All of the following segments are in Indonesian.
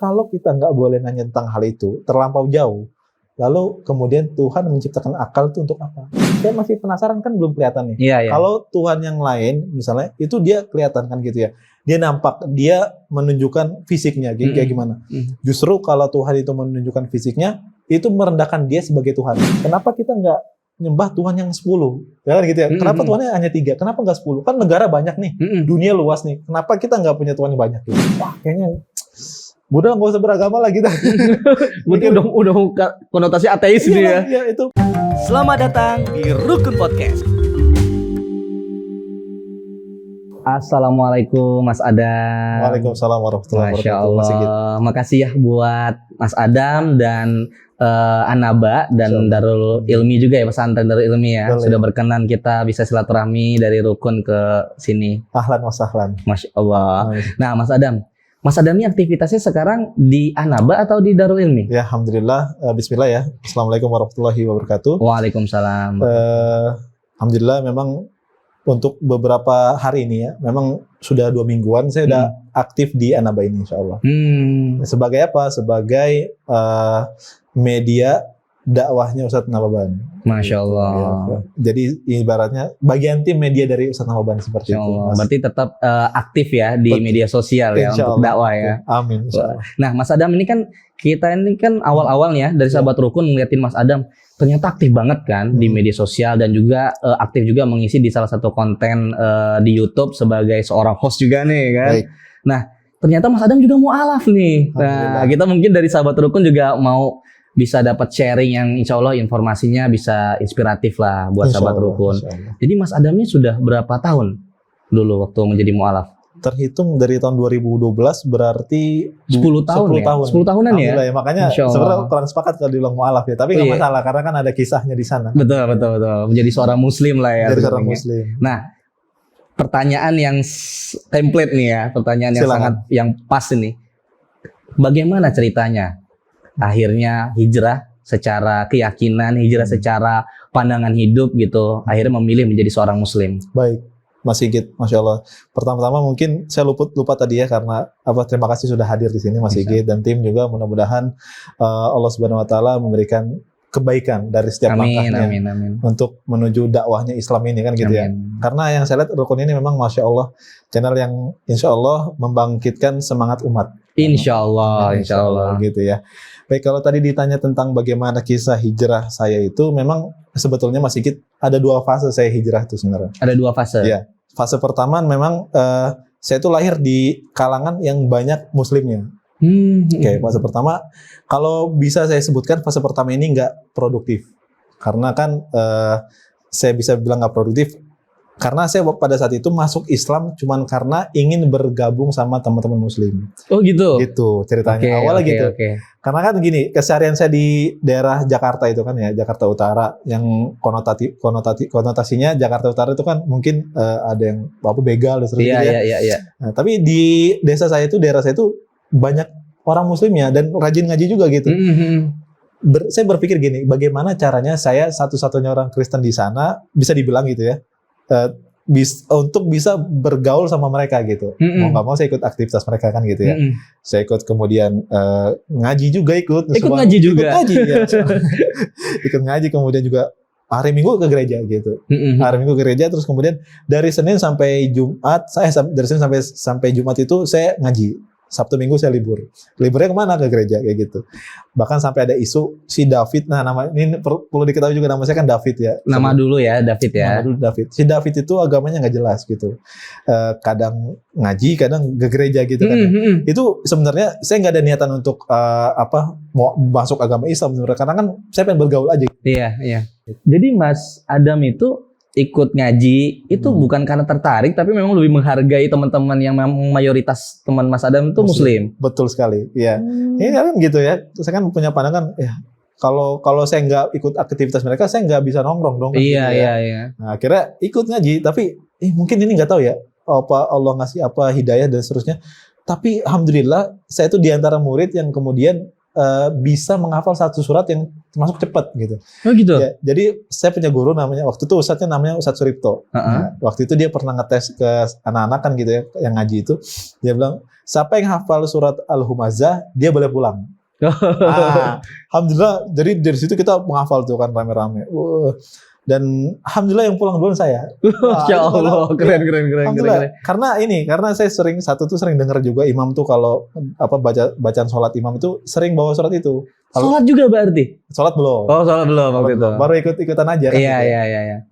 kalau kita nggak boleh nanya tentang hal itu terlampau jauh, lalu kemudian Tuhan menciptakan akal itu untuk apa? Saya masih penasaran, kan belum kelihatan nih. Iya. Kalau Tuhan yang lain misalnya itu dia kelihatan kan gitu ya. Dia nampak, dia menunjukkan fisiknya kayak gimana. Justru kalau Tuhan itu menunjukkan fisiknya, itu merendahkan dia sebagai Tuhan. Kenapa kita nggak nyembah Tuhan yang 10? Ya kan gitu ya. Kenapa Tuhannya hanya 3? Kenapa nggak 10? Kan negara banyak nih, dunia luas nih. Kenapa kita nggak punya Tuhan yang banyak? Gitu? Wah, kayaknya udah nggak usah beragama lah kita. udah konotasi ateis gitu ya. Iya, itu. Selamat datang di Rukun Podcast. Assalamualaikum Mas Adam. Waalaikumsalam warahmatullahi Masya wabarakatuh. Allah. Makasih ya buat Mas Adam dan Anaba dan Darul Ilmi juga ya, pesantren Darul Ilmi ya. Boleh. Sudah berkenan kita bisa silaturahmi dari Rukun ke sini. Ahlan wa sahlan. Masya Allah. Nah Mas Adam ini aktivitasnya sekarang di Anaba atau di Darul Ilmi? Ya, alhamdulillah. Bismillah ya. Assalamualaikum warahmatullahi wabarakatuh. Waalaikumsalam. Alhamdulillah memang untuk beberapa hari ini ya, memang sudah 2 mingguan saya udah aktif di Anaba ini, insya Allah. Sebagai apa? Sebagai media dakwahnya Ustadz Nababan. Masya Allah. Ya. Jadi ibaratnya bagian tim media dari Ustadz Nababan seperti itu. Berarti tetap aktif ya di media sosial ya untuk dakwah ya. Amin. Nah Mas Adam ini kan kita ini kan awal-awalnya dari sahabat Rukun ngeliatin Mas Adam ternyata aktif banget kan di media sosial dan juga aktif juga mengisi di salah satu konten di YouTube sebagai seorang host juga nih kan. Baik. Nah ternyata Mas Adam juga mu'alaf nih. Nah kita mungkin dari sahabat Rukun juga mau bisa dapat sharing yang insya Allah informasinya bisa inspiratif lah buat sahabat Rukun. Jadi Mas Adam ini sudah berapa tahun dulu waktu menjadi mu'alaf? Terhitung dari tahun 2012 berarti 10 tahun. 10 tahunan ya? Ya. Makanya sebenarnya kurang sepakat kalau dibilang mu'alaf ya. Tapi nggak masalah karena kan ada kisahnya di sana. Betul. Menjadi seorang muslim lah ya. Jadi seorang muslim. Nah, pertanyaan yang template nih ya. Pertanyaan yang sangat yang pas ini. Bagaimana ceritanya? Akhirnya hijrah secara keyakinan, hijrah secara pandangan hidup gitu. Akhirnya memilih menjadi seorang muslim. Baik. Mas Sigit, Masya Allah. Pertama-tama mungkin saya lupa tadi ya karena terima kasih sudah hadir di sini Mas Sigit dan tim juga, mudah-mudahan Allah Subhanahu Wa Taala memberikan kebaikan dari setiap langkahnya untuk menuju dakwahnya Islam ini kan gitu ya. Karena yang saya lihat Rukun ini memang Masya Allah channel yang Insya Allah membangkitkan semangat umat. Insya Allah gitu ya. Baik, kalau tadi ditanya tentang bagaimana kisah hijrah saya itu, memang sebetulnya Mas Sigit ada 2 fase saya hijrah itu sebenarnya. Ada 2 fase. Ya. Fase pertama memang saya itu lahir di kalangan yang banyak muslimnya. Oke, fase pertama kalau bisa saya sebutkan fase pertama ini nggak produktif. Karena kan saya bisa bilang nggak produktif karena saya pada saat itu masuk Islam cuman karena ingin bergabung sama teman-teman muslim. Oh gitu? Gitu ceritanya. Awalnya gitu. Karena kan gini, keseharian saya di daerah Jakarta itu kan ya, Jakarta Utara yang konotasinya Jakarta Utara itu kan mungkin ada yang begal dan sebagainya. Iya. Nah, tapi di desa saya itu, daerah saya itu banyak orang muslimnya dan rajin ngaji juga gitu. Saya berpikir gini, bagaimana caranya saya satu-satunya orang Kristen di sana bisa dibilang gitu ya. Untuk bisa bergaul sama mereka gitu. Mau nggak mau saya ikut aktivitas mereka kan gitu ya. Saya ikut kemudian ngaji juga ikut ngaji juga. Ikut ngaji ya. Ikut ngaji kemudian juga hari Minggu ke gereja gitu. Hari Minggu ke gereja terus kemudian dari Senin sampai Jumat dari Senin sampai Jumat itu saya ngaji. Sabtu Minggu saya libur. Liburnya kemana? Ke gereja kayak gitu. Bahkan sampai ada isu si David. Nah, nama ini perlu diketahui juga, nama saya kan David ya. Nama dulu ya David ya. Nama dulu David. Si David itu agamanya nggak jelas gitu. Kadang ngaji, kadang ke gereja gitu kan. Itu sebenarnya saya nggak ada niatan untuk mau masuk agama Islam sebenarnya. Karena kan saya pengen bergaul aja. Iya. Jadi Mas Adam itu ikut ngaji itu bukan karena tertarik, tapi memang lebih menghargai teman-teman yang mayoritas teman Mas Adam itu muslim. Betul sekali, ya. Ini kan gitu ya. Saya kan punya pandangan, ya kalau saya nggak ikut aktivitas mereka, saya nggak bisa nongkrong dong. Iya. Nah, akhirnya ikut ngaji, tapi mungkin ini nggak tahu ya, apa Allah ngasih apa hidayah dan seterusnya. Tapi alhamdulillah saya itu diantara murid yang kemudian bisa menghafal satu surat yang termasuk cepat gitu. Oh gitu. Ya, jadi saya punya guru namanya waktu itu Ustadznya namanya Ustadz Suripto. Nah, waktu itu dia pernah ngetes ke anak-anak kan gitu ya yang ngaji itu. Dia bilang siapa yang hafal surat Al-Humazah dia boleh pulang. Alhamdulillah. Jadi dari situ kita menghafal tuh kan rame-rame. Dan alhamdulillah yang pulang duluan saya. Masya Allah, keren. Karena saya sering dengar juga imam tuh kalau bacaan sholat imam itu sering bawa surat itu. Sholat juga berarti? Sholat belum. Oh, sholat belum waktu itu. Baru ikut-ikutan aja kan. Iya.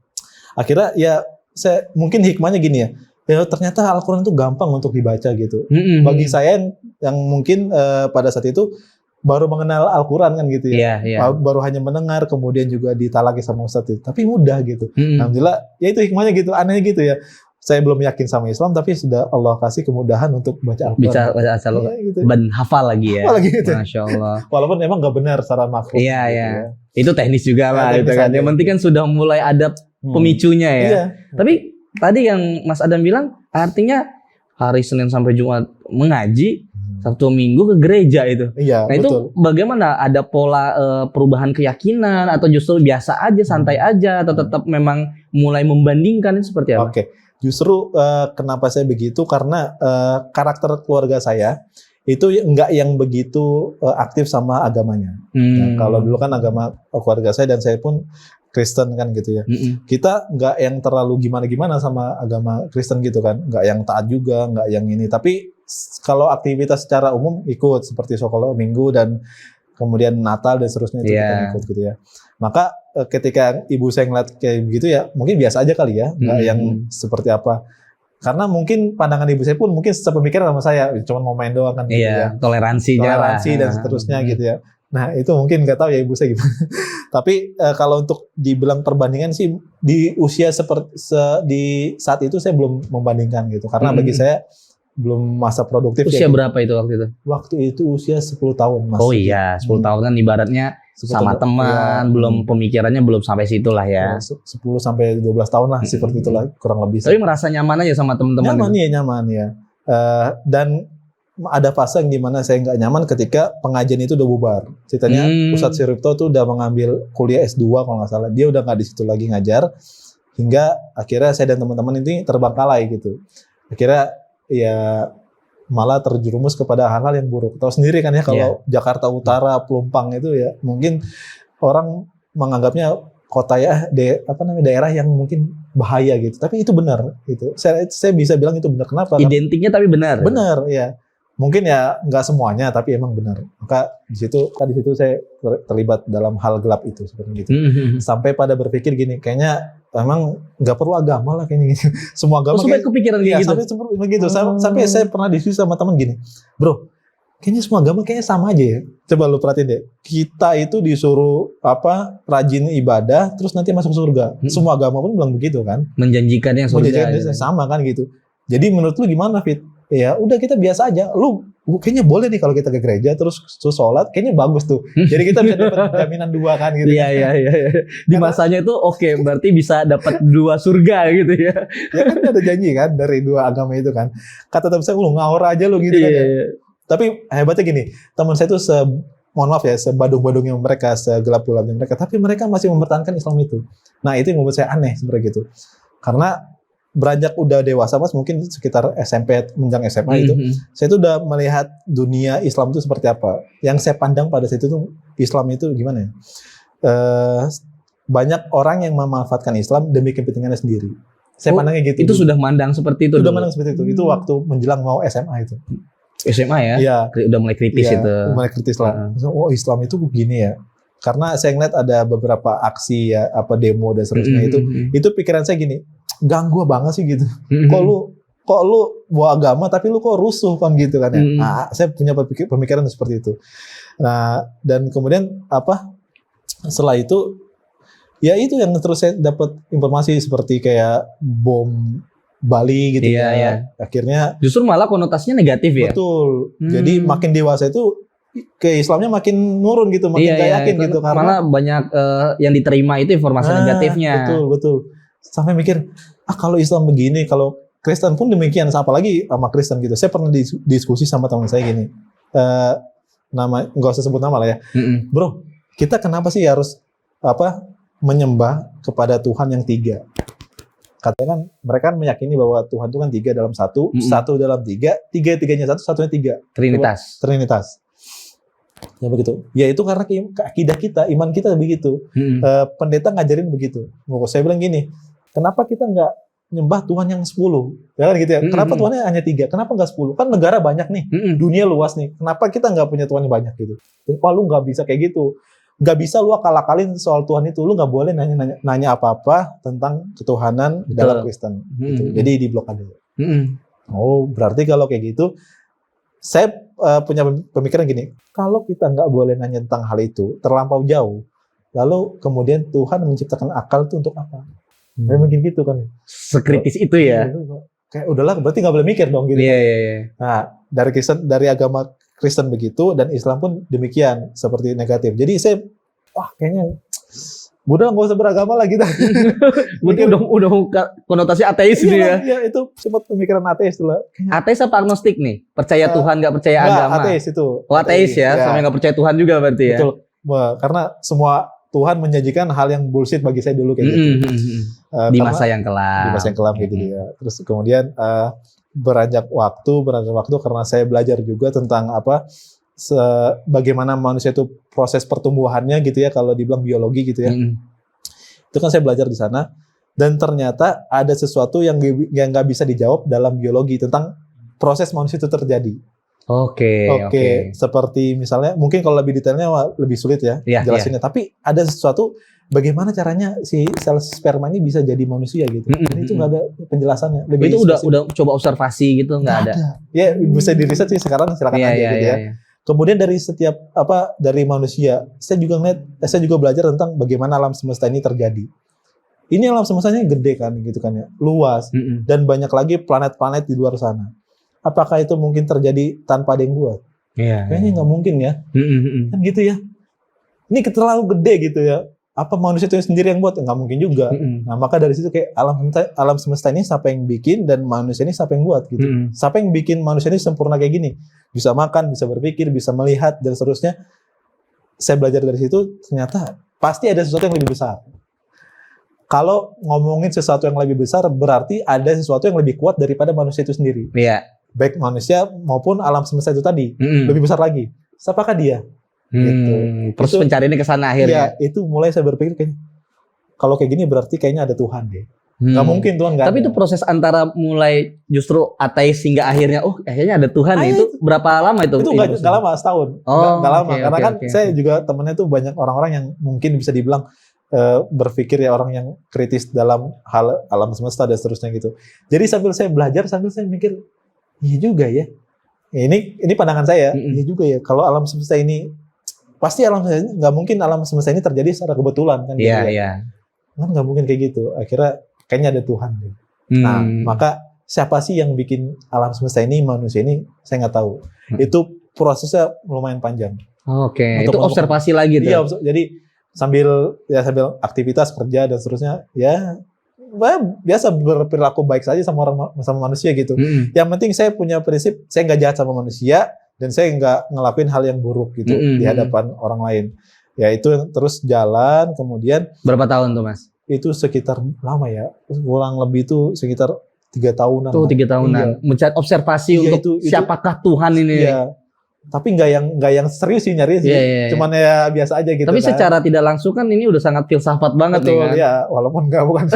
Akhirnya ya saya mungkin hikmahnya gini ya. Ya ternyata Al-Quran itu gampang untuk dibaca gitu. Bagi saya yang mungkin pada saat itu baru mengenal Al-Quran kan gitu ya. Baru hanya mendengar, kemudian juga ditalaki sama Ustadz itu. Tapi mudah gitu. Alhamdulillah, ya itu hikmahnya gitu, aneh gitu ya. Saya belum yakin sama Islam, tapi sudah Allah kasih kemudahan untuk baca Al-Quran. Baca Al-Quran, gitu. Dan hafal lagi ya. Hafal lagi gitu. Masya Allah. Walaupun emang gak benar secara makro. Iya. Gitu ya. Itu teknis juga lah. Gitu kan. Yang penting kan sudah mulai ada pemicunya ya. Iya. Tapi tadi yang Mas Adam bilang, artinya hari Senin sampai Jumat mengaji, Sabtu Minggu ke gereja itu. Iya, nah betul. Itu bagaimana? Ada pola perubahan keyakinan atau justru biasa aja, santai aja, atau tetap memang mulai membandingkan itu seperti apa? Oke, justru kenapa saya begitu karena karakter keluarga saya itu enggak yang begitu aktif sama agamanya. Nah, kalau dulu kan agama keluarga saya dan saya pun Kristen kan gitu ya. Kita nggak yang terlalu gimana-gimana sama agama Kristen gitu kan. Nggak yang taat juga, nggak yang ini. Tapi kalau aktivitas secara umum ikut seperti sekolah minggu dan kemudian Natal dan seterusnya itu kita ikut gitu ya. Maka ketika ibu saya ngeliat kayak begitu ya mungkin biasa aja kali ya. Nggak yang seperti apa. Karena mungkin pandangan ibu saya pun mungkin sepemikiran sama saya. Cuma mau main doang kan gitu ya. Toleransi dan seterusnya gitu ya. Nah itu mungkin nggak tahu ya ibu saya gimana. Tapi kalau untuk dibilang perbandingan sih di usia di saat itu saya belum membandingkan gitu. Karena bagi saya belum masa produktif. Usia berapa itu waktu itu? Waktu itu usia 10 tahun mas. Oh iya 10 tahun kan ibaratnya sama teman, belum pemikirannya belum sampai situ lah ya. 10 sampai 12 tahun lah seperti itulah kurang lebih. Tapi merasa nyaman aja sama teman-teman. Nyaman ya. Dan ada fase yang dimana saya nggak nyaman ketika pengajian itu udah bubar. Ceritanya Ustadz Suripto tuh udah mengambil kuliah S2 kalau nggak salah. Dia udah nggak di situ lagi ngajar. Hingga akhirnya saya dan teman-teman ini terbengkalai gitu. Akhirnya ya malah terjerumus kepada hal-hal yang buruk. Tahu sendiri kan ya kalau Jakarta Utara, Pelumpang itu ya mungkin orang menganggapnya kota ya daerah yang mungkin bahaya gitu. Tapi itu benar gitu. Saya bisa bilang itu benar. Kenapa? Identiknya tapi benar. Benar ya. Mungkin ya nggak semuanya tapi emang benar. Maka di situ saya terlibat dalam hal gelap itu seperti gitu. Sampai pada berpikir gini, kayaknya emang nggak perlu agama lah kayaknya gitu. Semua agama sampai kepikiran kayak gitu. Sampai begitu. Sampai saya pernah diskusi sama teman gini, bro, kayaknya semua agama kayaknya sama aja ya. Coba lu perhatiin deh. Kita itu disuruh rajin ibadah, terus nanti masuk surga. Semua agama pun bilang begitu kan. Menjanjikannya surga. Sama kan gitu. Jadi menurut lu gimana, Fit? Ya udah kita biasa aja. Lu kayaknya boleh nih kalau kita ke gereja terus sholat, kayaknya bagus tuh. Jadi kita bisa dapat jaminan 2 kan gitu. Iya. Di masanya itu oke, berarti bisa dapat 2 surga gitu ya. Ya kan ada janji kan dari 2 agama itu kan. Kata teman saya, lu ngawur aja lu gitu kan ya. Tapi hebatnya gini, teman saya tuh mohon maaf ya, sebadung-badungnya mereka, segelap-gelapnya mereka, tapi mereka masih mempertahankan Islam itu. Nah, itu yang membuat saya aneh sebenarnya gitu. Karena beranjak udah dewasa mas, mungkin sekitar SMP menjelang SMA itu, saya tuh udah melihat dunia Islam itu seperti apa. Yang saya pandang pada saat itu tuh Islam itu gimana ya? Banyak orang yang memanfaatkan Islam demi kepentingannya sendiri. Saya pandangnya gitu. Itu sudah mandang seperti itu. Sudah mandang seperti itu. Itu waktu menjelang mau SMA itu. SMA ya? Iya. Udah mulai kritis itu. Mulai kritis lah. Oh Islam itu begini ya. Karena saya ngeliat ada beberapa aksi ya, demo dan seterusnya itu pikiran saya gini, ganggu banget sih gitu. Kok lu bawa agama tapi lu kok rusuh kan gitu kan ya. Nah, saya punya pemikiran seperti itu. Nah, dan kemudian setelah itu ya itu yang terus saya dapat informasi seperti kayak bom Bali gitu ya. Akhirnya justru malah konotasinya negatif ya. Betul. Jadi makin dewasa itu ke Islamnya makin nurun gitu, makin gak yakin gitu karena malah banyak yang diterima itu informasi negatifnya. Betul. Sampai mikir, kalau Islam begini, kalau Kristen pun demikian, apalagi sama Kristen gitu. Saya pernah diskusi sama teman saya gini, nggak usah sebut nama lah ya. Bro, kita kenapa sih harus menyembah kepada Tuhan yang tiga? Katanya kan mereka kan meyakini bahwa Tuhan itu kan tiga dalam satu, satu dalam tiga, tiga-tiganya satu, satunya tiga. Trinitas. Ya begitu. Ya itu karena akidah kita, iman kita begitu. Pendeta ngajarin begitu. Saya bilang gini, kenapa kita nggak nyembah Tuhan yang 10? Ya kan gitu ya. Kenapa Tuhannya hanya 3? Kenapa nggak 10? Kan negara banyak nih, dunia luas nih. Kenapa kita nggak punya Tuhan yang banyak gitu? Wah, lu nggak bisa kayak gitu. Nggak bisa lu akal-akalin soal Tuhan itu. Lu nggak boleh nanya apa-apa tentang ketuhanan dalam Kristen. Gitu. Jadi di blokade. Oh, berarti kalau kayak gitu, saya punya pemikiran gini. Kalau kita nggak boleh nanya tentang hal itu, terlampau jauh, lalu kemudian Tuhan menciptakan akal itu untuk apa? Kayak mungkin gitu kan. Sekritis itu ya. Kayak udahlah, berarti nggak boleh mikir dong gitu. Iya. Nah, dari agama Kristen begitu dan Islam pun demikian, seperti negatif. Jadi saya kayaknya udah nggak usah beragama lagi dah. Berarti udah konotasi ateis nih ya. Iya, itu sempat pemikiran ateis lah. Ateis apa agnostik nih? Percaya Tuhan nggak percaya agama? Ateis itu. Oh, ateis ya, sampai nggak percaya Tuhan juga berarti ya. Betul. Karena semua Tuhan menjanjikan hal yang bullshit bagi saya dulu kayak gitu. Di masa yang kelam. Di masa yang kelam kayak gitu ya. Terus kemudian beranjak waktu karena saya belajar juga tentang bagaimana manusia itu proses pertumbuhannya gitu ya, kalau dibilang biologi gitu ya. Itu kan saya belajar di sana, dan ternyata ada sesuatu yang nggak bisa dijawab dalam biologi tentang proses manusia itu terjadi. Oke. Seperti misalnya, mungkin kalau lebih detailnya lebih sulit ya jelasinnya. Tapi ada sesuatu bagaimana caranya si sel sperma ini bisa jadi manusia gitu. Dan itu nggak ada penjelasannya. Itu udah coba observasi gitu, nggak ada. Ya bisa diriset sih sekarang, silakan aja gitu ya. Kemudian dari setiap dari manusia, saya juga belajar tentang bagaimana alam semesta ini terjadi. Ini alam semestanya gede kan gitu kan ya, luas, dan banyak lagi planet-planet di luar sana. Apakah itu mungkin terjadi tanpa ada yang buat? Kayaknya nggak mungkin ya. Kan gitu ya. Ini terlalu gede gitu ya. Apa manusia itu sendiri yang buat? Nggak mungkin juga. Nah, maka dari situ kayak alam semesta ini siapa yang bikin, dan manusia ini siapa yang buat gitu. Siapa yang bikin manusia ini sempurna kayak gini? Bisa makan, bisa berpikir, bisa melihat, dan seterusnya. Saya belajar dari situ, ternyata pasti ada sesuatu yang lebih besar. Kalau ngomongin sesuatu yang lebih besar, berarti ada sesuatu yang lebih kuat daripada manusia itu sendiri. Baik manusia maupun alam semesta itu tadi, lebih besar lagi. Siapakah dia? Gitu. Terus pencariannya ke sana akhirnya. Ya, itu mulai saya berpikir kayaknya kalau kayak gini berarti kayaknya ada Tuhan deh. Nggak mungkin Tuhan nggak ada. Tapi itu proses antara mulai justru ateis hingga akhirnya kayaknya ada Tuhan nih. Itu berapa lama itu? Itu nggak lama, setahun. Nggak lama, karena kan saya juga temennya tuh banyak orang-orang yang mungkin bisa dibilang berpikir ya, orang yang kritis dalam hal alam semesta dan seterusnya gitu. Jadi sambil saya belajar, sambil saya mikir, iya juga ya. Ini pandangan saya, iya juga ya. Kalau alam semesta ini pasti nggak mungkin alam semesta ini terjadi secara kebetulan kan? Iya. Kan nggak mungkin kayak gitu. Akhirnya kayaknya ada Tuhan. Nah, maka siapa sih yang bikin alam semesta ini, manusia ini? Saya nggak tahu. Itu prosesnya lumayan panjang. Itu observasi lagi tuh. Iya, jadi sambil aktivitas kerja dan seterusnya, ya biasa berperilaku baik saja sama manusia gitu. Yang penting saya punya prinsip, saya nggak jahat sama manusia, dan saya nggak ngelakuin hal yang buruk gitu di hadapan orang lain. Ya itu terus jalan, kemudian. Berapa tahun tuh Mas? Itu sekitar lama ya, kurang lebih itu sekitar 3 tahunan. 3 tahunan. Iya. Mencari observasi untuk siapakah Tuhan ini. Iya. Tapi nggak yang serius sih nyari sih. Cuman ya biasa aja gitu. Tapi secara tidak langsung kan ini udah sangat filsafat banget. Betul, nih kan. Ya, walaupun bukan.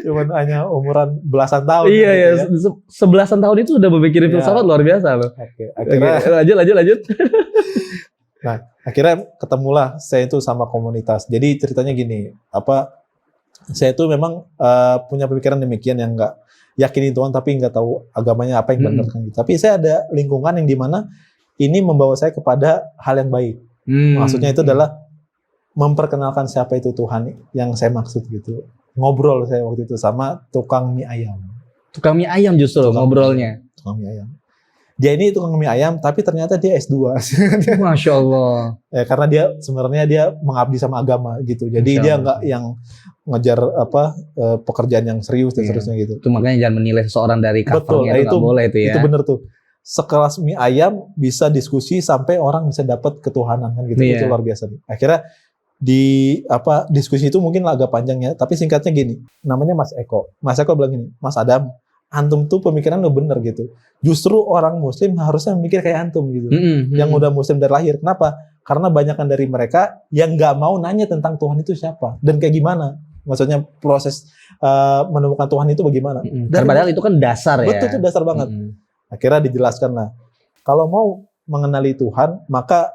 Cuman hanya umuran belasan tahun. Iya, gitu ya. Sebelasan tahun itu udah berpikirin filsafat luar biasa loh. Akhirnya lanjut. Nah, akhirnya ketemulah saya itu sama komunitas. Jadi ceritanya gini, saya itu memang punya pemikiran demikian, yang nggak yakini Tuhan tapi nggak tahu agamanya apa yang benar kan gitu. Tapi saya ada lingkungan yang dimana ini membawa saya kepada hal yang baik. Maksudnya itu adalah memperkenalkan siapa itu Tuhan yang saya maksud gitu. Ngobrol saya waktu itu sama tukang mie ayam. Tukang mie ayam justru ngobrolnya. Tukang mie ayam. Dia ini tukang mie ayam, tapi ternyata dia S2. Masya Allah. Ya, karena dia sebenarnya dia mengabdi sama agama gitu. Jadi dia nggak yang ngejar pekerjaan yang serius dan seterusnya gitu. Itu makanya jangan menilai seseorang dari covernya, itu nggak boleh itu ya. Itu benar tuh. sekelas mie ayam bisa diskusi sampai orang bisa dapat ketuhanan kan gitu. Iya. Itu luar biasa nih. Akhirnya diskusi itu mungkin agak panjang ya, tapi singkatnya gini. Namanya Mas Eko. Mas Eko bilang gini, Mas Adam, antum tuh pemikiran udah bener gitu. Justru orang muslim harusnya mikir kayak antum gitu. Yang udah muslim dari lahir. Kenapa? Karena banyakan dari mereka yang nggak mau nanya tentang Tuhan itu siapa dan kayak gimana. Maksudnya proses menemukan Tuhan itu bagaimana. Dan padahal itu kan dasar ya. Betul, itu dasar banget. Akhirnya dijelaskan lah. Kalau mau mengenali Tuhan, maka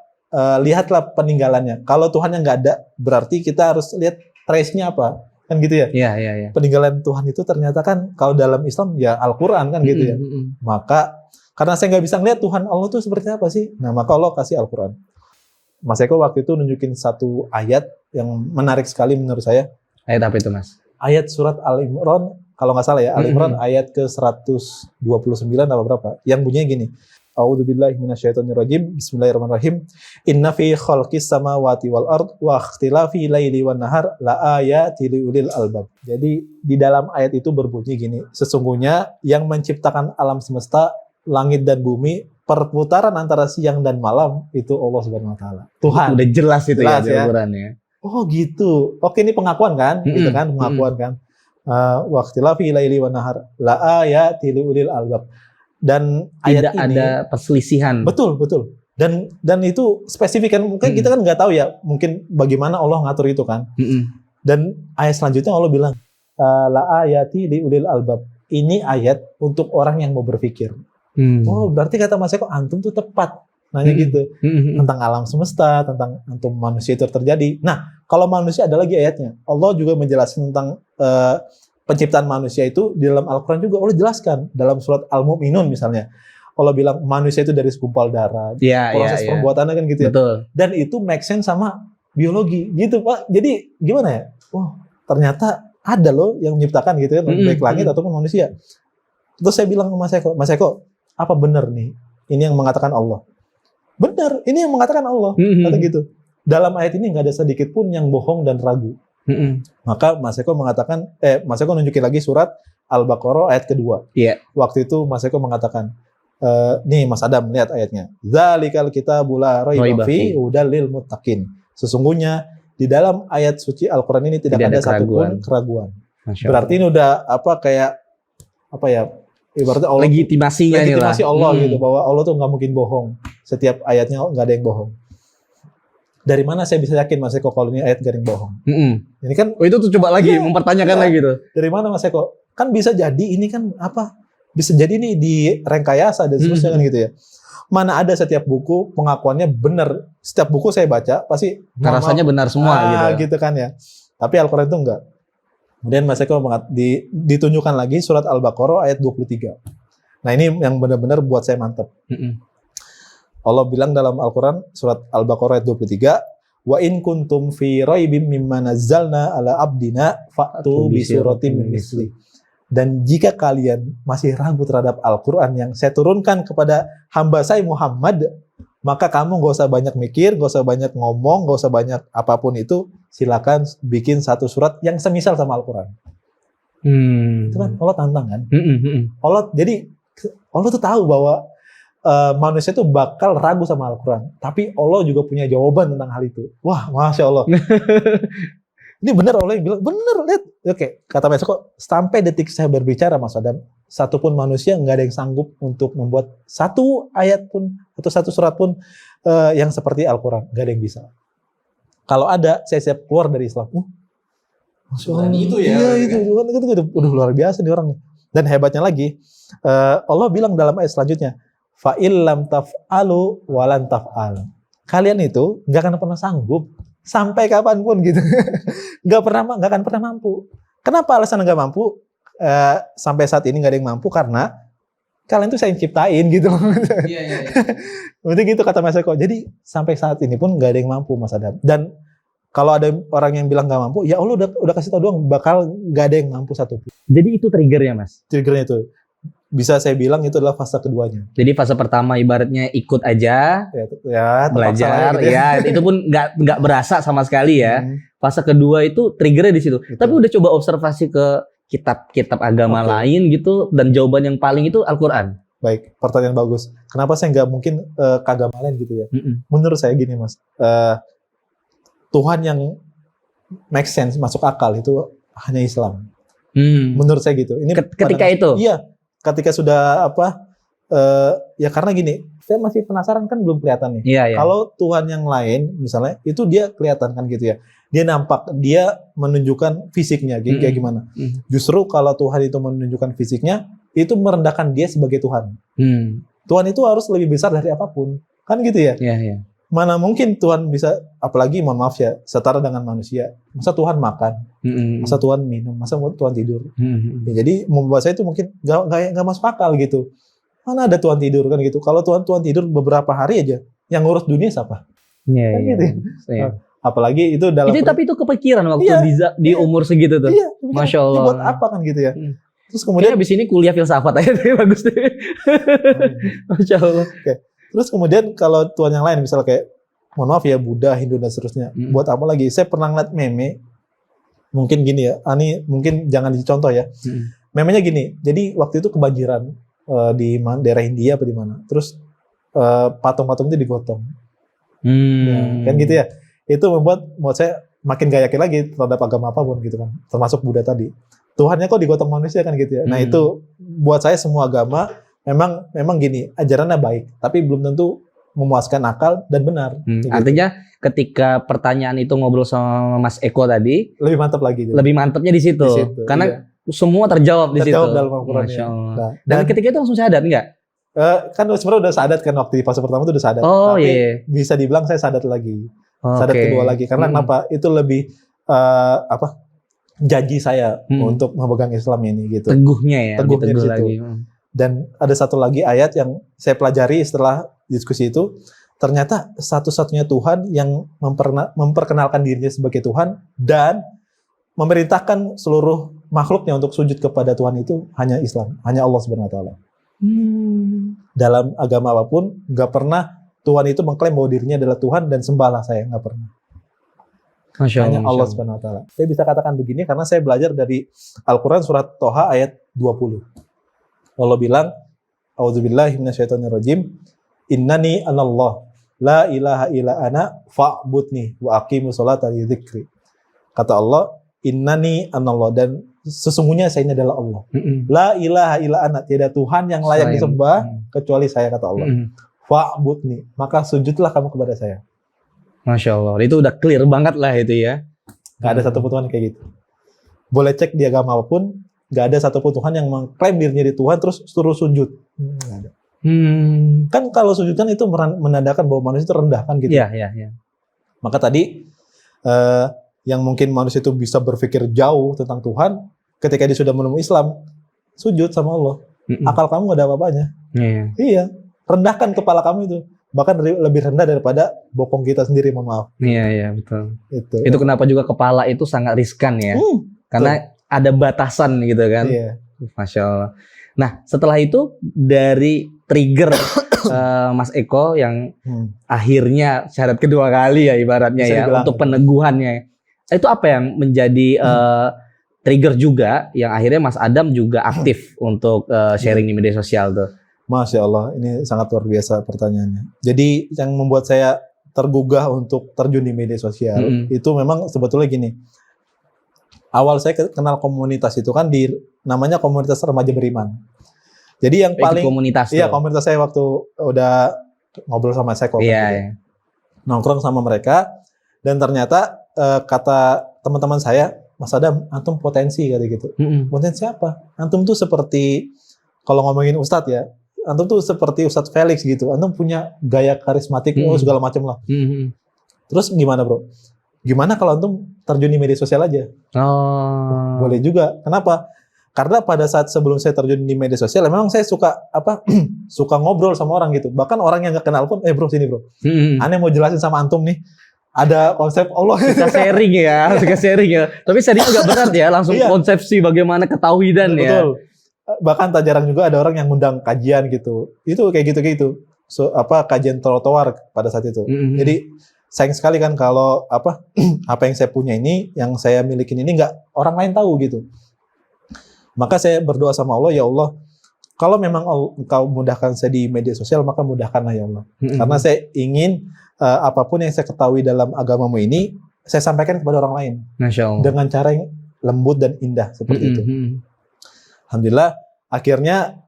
lihatlah peninggalannya. Kalau Tuhan yang nggak ada, berarti kita harus lihat trace-nya apa. Kan gitu ya? Iya. Peninggalan Tuhan itu ternyata kan kalau dalam Islam ya Al-Quran kan gitu ya. Maka karena saya nggak bisa ngeliat Tuhan Allah itu seperti apa sih, nah maka Allah kasih Al-Quran. Mas Eko waktu itu nunjukin satu ayat yang menarik sekali menurut saya. Ayat apa itu, Mas? Ayat surat Al-Imran, kalau nggak salah ya, Al-Imran ayat ke 129 atau berapa, yang bunyinya gini. A'udzubillahi minasyaitonirrajim. Bismillahirrahmanirrahim. Inna fi khalqis samawati wal ard wa ikhtilafi laili wan nahar la ayatin liulil albab. Jadi di dalam ayat itu berbunyi gini, sesungguhnya yang menciptakan alam semesta, langit dan bumi, perputaran antara siang dan malam itu Allah Subhanahu wa taala. Tuhan. Udah jelas itu Jelas ya ya. Al-Qurannya. Oh gitu. Oke, ini pengakuan kan? Gitu kan, pengakuan kan. Wa ikhtilafi laili wan nahar la ayatin liulil albab. Dan ayat Tidak ini ada perselisihan. betul. Dan itu spesifik kan, mungkin kita kan nggak tahu ya, mungkin bagaimana Allah ngatur itu kan. Dan ayat selanjutnya Allah bilang la ayati liulil albab. Ini ayat untuk orang yang mau berpikir. Oh, berarti kata Mas Eko, antum tuh tepat nanya gitu tentang alam semesta, tentang antum manusia itu terjadi. Nah, kalau manusia ada lagi ayatnya. Allah juga menjelaskan tentang penciptaan manusia itu di dalam Al-Quran juga Allah jelaskan. Dalam surat Al-Mu'minun misalnya, Allah bilang manusia itu dari segumpal darah. Proses perbuatannya kan gitu ya. Betul. Dan itu make sense sama biologi gitu Pak. Jadi gimana ya? Oh, ternyata ada loh yang menciptakan gitu kan, baik langit ataupun manusia. Terus saya bilang ke Mas Eko, apa benar nih ini yang mengatakan Allah? Benar, ini yang mengatakan Allah. Kata gitu. Dalam ayat ini nggak ada sedikit pun yang bohong dan ragu. Maka Mas Eko mengatakan, Mas Eko nunjukin lagi surat Al-Baqarah ayat kedua. Waktu itu Mas Eko mengatakan, nih Mas Adam lihat ayatnya. Dzalikal kitabul la raiba fihi hudal lil muttaqin. Sesungguhnya di dalam ayat suci Al-Quran ini tidak ada satupun keraguan. Berarti ini udah ibaratnya Allah legitimasi Allah gitu, bahwa Allah tuh nggak mungkin bohong. Setiap ayatnya nggak ada yang bohong. Dari mana saya bisa yakin Mas Eko kalau ini ayat gak ada yang bohong? Ini kan itu tuh coba lagi mempertanyakan lagi tuh. Dari mana Mas Eko? Kan bisa jadi ini kan bisa jadi ini direkayasa dan seterusnya kan gitu ya. Mana ada setiap buku pengakuannya benar. Setiap buku saya baca pasti rasanya benar semua gitu kan ya. Tapi Al-Quran itu enggak. Kemudian Mas Eko ditunjukkan lagi surat Al-Baqarah ayat 23. Nah ini yang benar-benar buat saya mantap. Allah bilang dalam Al-Quran surat Al-Baqarah ayat 23, wa in kuntum fi raibim mimma nazzalna ala abdina fa'tu bi suratin min misli. Dan jika kalian masih ragu terhadap Al-Quran yang saya turunkan kepada hamba saya Muhammad, maka kamu gak usah banyak mikir, gak usah banyak ngomong, gak usah banyak apapun itu, silakan bikin satu surat yang semisal sama Al-Quran. Itu kan Allah tantang kan. Allah tuh tahu bahwa manusia tuh bakal ragu sama Al-Quran, tapi Allah juga punya jawaban tentang hal itu. Wah, Masya Allah. Ini benar Allah yang bilang, benar, lihat. Oke, kata Mas Eko, sampai detik saya berbicara Mas Adam, satupun manusia nggak ada yang sanggup untuk membuat satu ayat pun atau satu surat pun yang seperti Al-Quran, nggak ada yang bisa. Kalau ada, saya siap keluar dari Islam. Masya Allah. Itu ya. Iya, itu udah luar biasa nih orang. Dan hebatnya lagi, Allah bilang dalam ayat selanjutnya, fa'il lam taf'alu walan taf'al. Kalian itu nggak akan pernah sanggup sampai kapanpun gitu. nggak akan pernah mampu. Kenapa alasan nggak mampu? Sampai saat ini nggak ada yang mampu karena kalian tuh saya ciptain gitu. Iya. Berarti gitu kata Mas Eko. Jadi sampai saat ini pun nggak ada yang mampu Mas Adam. Dan kalau ada orang yang bilang nggak mampu, ya Allah udah kasih tau doang bakal nggak ada yang mampu satupun. Jadi itu triggernya Mas. Triggernya itu. Bisa saya bilang itu adalah fase keduanya. Jadi fase pertama ibaratnya ikut aja, belajar, gitu ya. Itu pun nggak berasa sama sekali ya. Fase kedua itu triggernya di situ. Tapi udah coba observasi ke kitab-kitab agama lain gitu, dan jawaban yang paling itu Al-Quran. Baik, pertanyaan bagus. Kenapa saya nggak mungkin ke agama lain gitu ya? Menurut saya gini mas, Tuhan yang make sense, masuk akal itu hanya Islam. Menurut saya gitu. Ini Ketika itu? Iya, ketika sudah ya karena gini, saya masih penasaran kan belum kelihatan nih. Iya, iya. Kalau Tuhan yang lain misalnya itu dia kelihatan kan gitu ya. Dia nampak, dia menunjukkan fisiknya kayak gimana. Justru kalau Tuhan itu menunjukkan fisiknya, itu merendahkan dia sebagai Tuhan. Tuhan itu harus lebih besar dari apapun. Kan gitu ya? Iya, iya. Mana mungkin Tuhan bisa, apalagi mohon maaf ya, setara dengan manusia. Masa Tuhan makan? Masa Tuhan minum? Masa Tuhan tidur? Ya, jadi membuat saya itu mungkin gak masuk akal gitu. Mana ada Tuhan tidur kan gitu. Kalau Tuhan tidur beberapa hari aja, yang ngurus dunia siapa? Iya, Kan iya. gitu ya? Iya. Apalagi itu dalam... Tapi itu kepikiran waktu Iya, di umur segitu tuh. Iya, Masya Allah. ini buat apa kan gitu ya? Terus Kemudian kemudian abis ini kuliah filsafat aja bagus deh. Masya Allah. Terus kemudian kalau Tuhan yang lain misalnya kayak mohon maaf ya Buddha, Hindu dan seterusnya. Buat apa lagi? Saya pernah ngeliat meme. Mungkin gini ya. Ini mungkin jangan dicontoh ya. Memenya gini. Jadi waktu itu kebanjiran di daerah India apa di mana. Terus patung-patung itu digotong. Ya, kan gitu ya. Itu membuat saya makin gak yakin lagi terhadap agama apapun gitu kan. Termasuk Buddha tadi. Tuhannya kok digotong manusia kan gitu ya. Nah itu buat saya semua agama memang gini, ajarannya baik, tapi belum tentu memuaskan akal dan benar. Gitu. Artinya ketika pertanyaan itu ngobrol sama Mas Eko tadi, lebih mantap lagi. Gitu. lebih mantapnya di situ. Karena semua terjawab di situ. Terjawab dalam Al-Quran. Masya Allah. Nah, dan ketika itu langsung syahadat enggak? Kan sebenarnya udah sadat kan waktu di fase pertama itu udah sadat. Oh, tapi iya. bisa dibilang saya sadat lagi. Sadat kedua lagi. Karena kenapa? Itu lebih janji saya untuk memegang Islam ini gitu. Teguhnya ya. Teguhnya di situ. Lagi. Dan ada satu lagi ayat yang saya pelajari setelah diskusi itu, ternyata satu-satunya Tuhan yang memperkenalkan dirinya sebagai Tuhan dan memerintahkan seluruh makhluknya untuk sujud kepada Tuhan itu hanya Islam, hanya Allah Subhanahu wa taala. Dalam agama apapun nggak pernah Tuhan itu mengklaim bahwa dirinya adalah Tuhan dan sembahlah saya, nggak pernah. Hanya Allah Subhanahu wa taala. Saya bisa katakan begini karena saya belajar dari Al-Qur'an surat Toha ayat 20. Allah bilang, A'udzubillahi minasyaitonirrajim, innani anallah, la ilaha illa ana fa'budni wa aqimus sholata li dzikri. Kata Allah, innani anallah, dan sesungguhnya saya ini adalah Allah. La ilaha illa ana, tiada Tuhan yang layak disembah kecuali saya, kata Allah. Fa'budni, maka sujudlah kamu kepada saya. Masya Allah, itu udah clear banget lah itu ya. Gak ada satu Tuhan kayak gitu. Boleh cek di agama apapun, gak ada satupun Tuhan yang mengklaim dirinya di Tuhan terus suruh sujud. Gak ada. Kan kalau sujud kan itu menandakan bahwa manusia itu rendah kan gitu. Iya, iya, iya. Maka tadi yang mungkin manusia itu bisa berpikir jauh tentang Tuhan, ketika dia sudah menemui Islam, sujud sama Allah. Akal kamu gak ada apa-apanya. Iya. Rendahkan kepala kamu itu. Bahkan lebih rendah daripada bokong kita sendiri, mohon maaf. Iya, iya, betul. Itu kenapa juga kepala itu sangat riskan ya. Karena ada batasan gitu kan. Iya. Masya Allah. Nah, setelah itu dari trigger Mas Eko yang akhirnya syahadat kedua kali ya ibaratnya bisa ya dibilang, untuk peneguhannya. Itu apa yang menjadi trigger juga yang akhirnya Mas Adam juga aktif untuk sharing di media sosial tuh? Masya Allah, ini sangat luar biasa pertanyaannya. Jadi yang membuat saya tergugah untuk terjun di media sosial itu memang sebetulnya gini. Awal saya kenal komunitas itu kan namanya komunitas remaja beriman. Jadi yang paling komunitas iya, komunitas saya waktu udah ngobrol sama saya nongkrong sama mereka, dan ternyata kata teman-teman saya, Mas Adam, antum potensi kata gitu. Potensi apa? Antum tuh seperti, kalau ngomongin Ustadz ya, antum tuh seperti Ustadz Felix gitu. Antum punya gaya karismatik, segala macam lah. Terus gimana bro? Gimana kalau antum terjun di media sosial aja? Boleh juga. Kenapa? Karena pada saat sebelum saya terjun di media sosial, memang saya suka suka ngobrol sama orang gitu. Bahkan orang yang nggak kenal pun, bro sini bro. Aneh mau jelasin sama antum nih. Ada konsep Allah. Suka sharing ya, suka sharing ya. Tapi sharing juga berat ya, langsung konsepsi bagaimana ketauhidan ya. Betul. Bahkan tak jarang juga ada orang yang ngundang kajian gitu. Itu kayak gitu. Kajian trotoar pada saat itu. Jadi sayang sekali kan kalau apa yang saya punya ini, yang saya milikin ini nggak orang lain tahu gitu. Maka saya berdoa sama Allah, ya Allah, kalau memang Engkau mudahkan saya di media sosial, maka mudahkanlah ya Allah. Karena saya ingin apapun yang saya ketahui dalam agamamu ini, saya sampaikan kepada orang lain. Masya Allah. Dengan cara yang lembut dan indah seperti itu. Alhamdulillah, akhirnya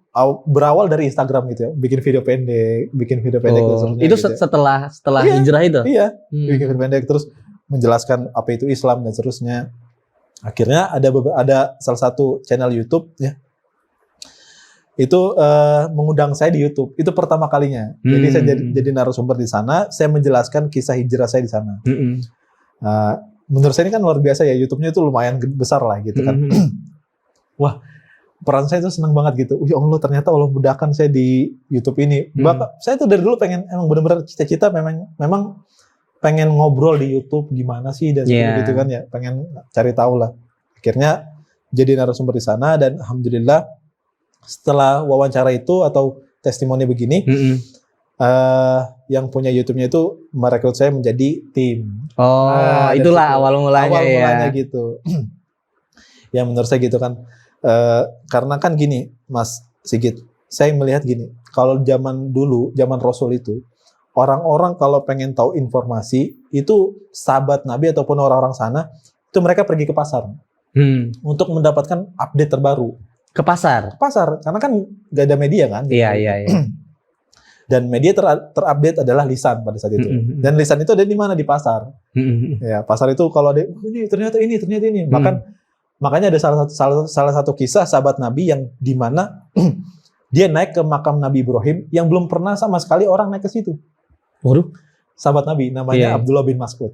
berawal dari Instagram gitu ya, bikin video pendek dan seterusnya. Itu gitu ya. setelah hijrah itu? Iya, bikin video pendek terus menjelaskan apa itu Islam dan seterusnya. Akhirnya ada salah satu channel YouTube ya, itu mengundang saya di YouTube. Itu pertama kalinya. Jadi saya jadi narasumber di sana. Saya menjelaskan kisah hijrah saya di sana. Menurut saya ini kan luar biasa ya. YouTube-nya itu lumayan besar lah gitu kan. Wah, peran saya itu senang banget gitu. Ya Allah, ternyata Allah mudahkan saya di YouTube ini. Bahkan saya tuh dari dulu pengen, emang benar-benar cita-cita memang pengen ngobrol di YouTube gimana sih dan gitu kan ya. Pengen cari tahu lah. Akhirnya jadi narasumber di sana dan alhamdulillah setelah wawancara itu atau testimoni begini, yang punya YouTube-nya itu merekrut saya menjadi tim. Itulah awal mulanya gitu. Ya menurut saya gitu kan. Karena kan gini, Mas Sigit, saya melihat gini, kalau zaman dulu, zaman Rasul itu, orang-orang kalau pengen tahu informasi, itu sahabat Nabi ataupun orang-orang sana, itu mereka pergi ke pasar untuk mendapatkan update terbaru. Ke pasar, Karena kan gak ada media kan. Iya. Dan media terupdate adalah lisan pada saat itu. Dan lisan itu ada di mana? Di pasar. Ya, pasar itu kalau ada ternyata ini. Makanya ada salah satu kisah sahabat Nabi yang di mana dia naik ke makam Nabi Ibrahim yang belum pernah sama sekali orang naik ke situ. Waduh, sahabat Nabi namanya Abdullah bin Mas'ud.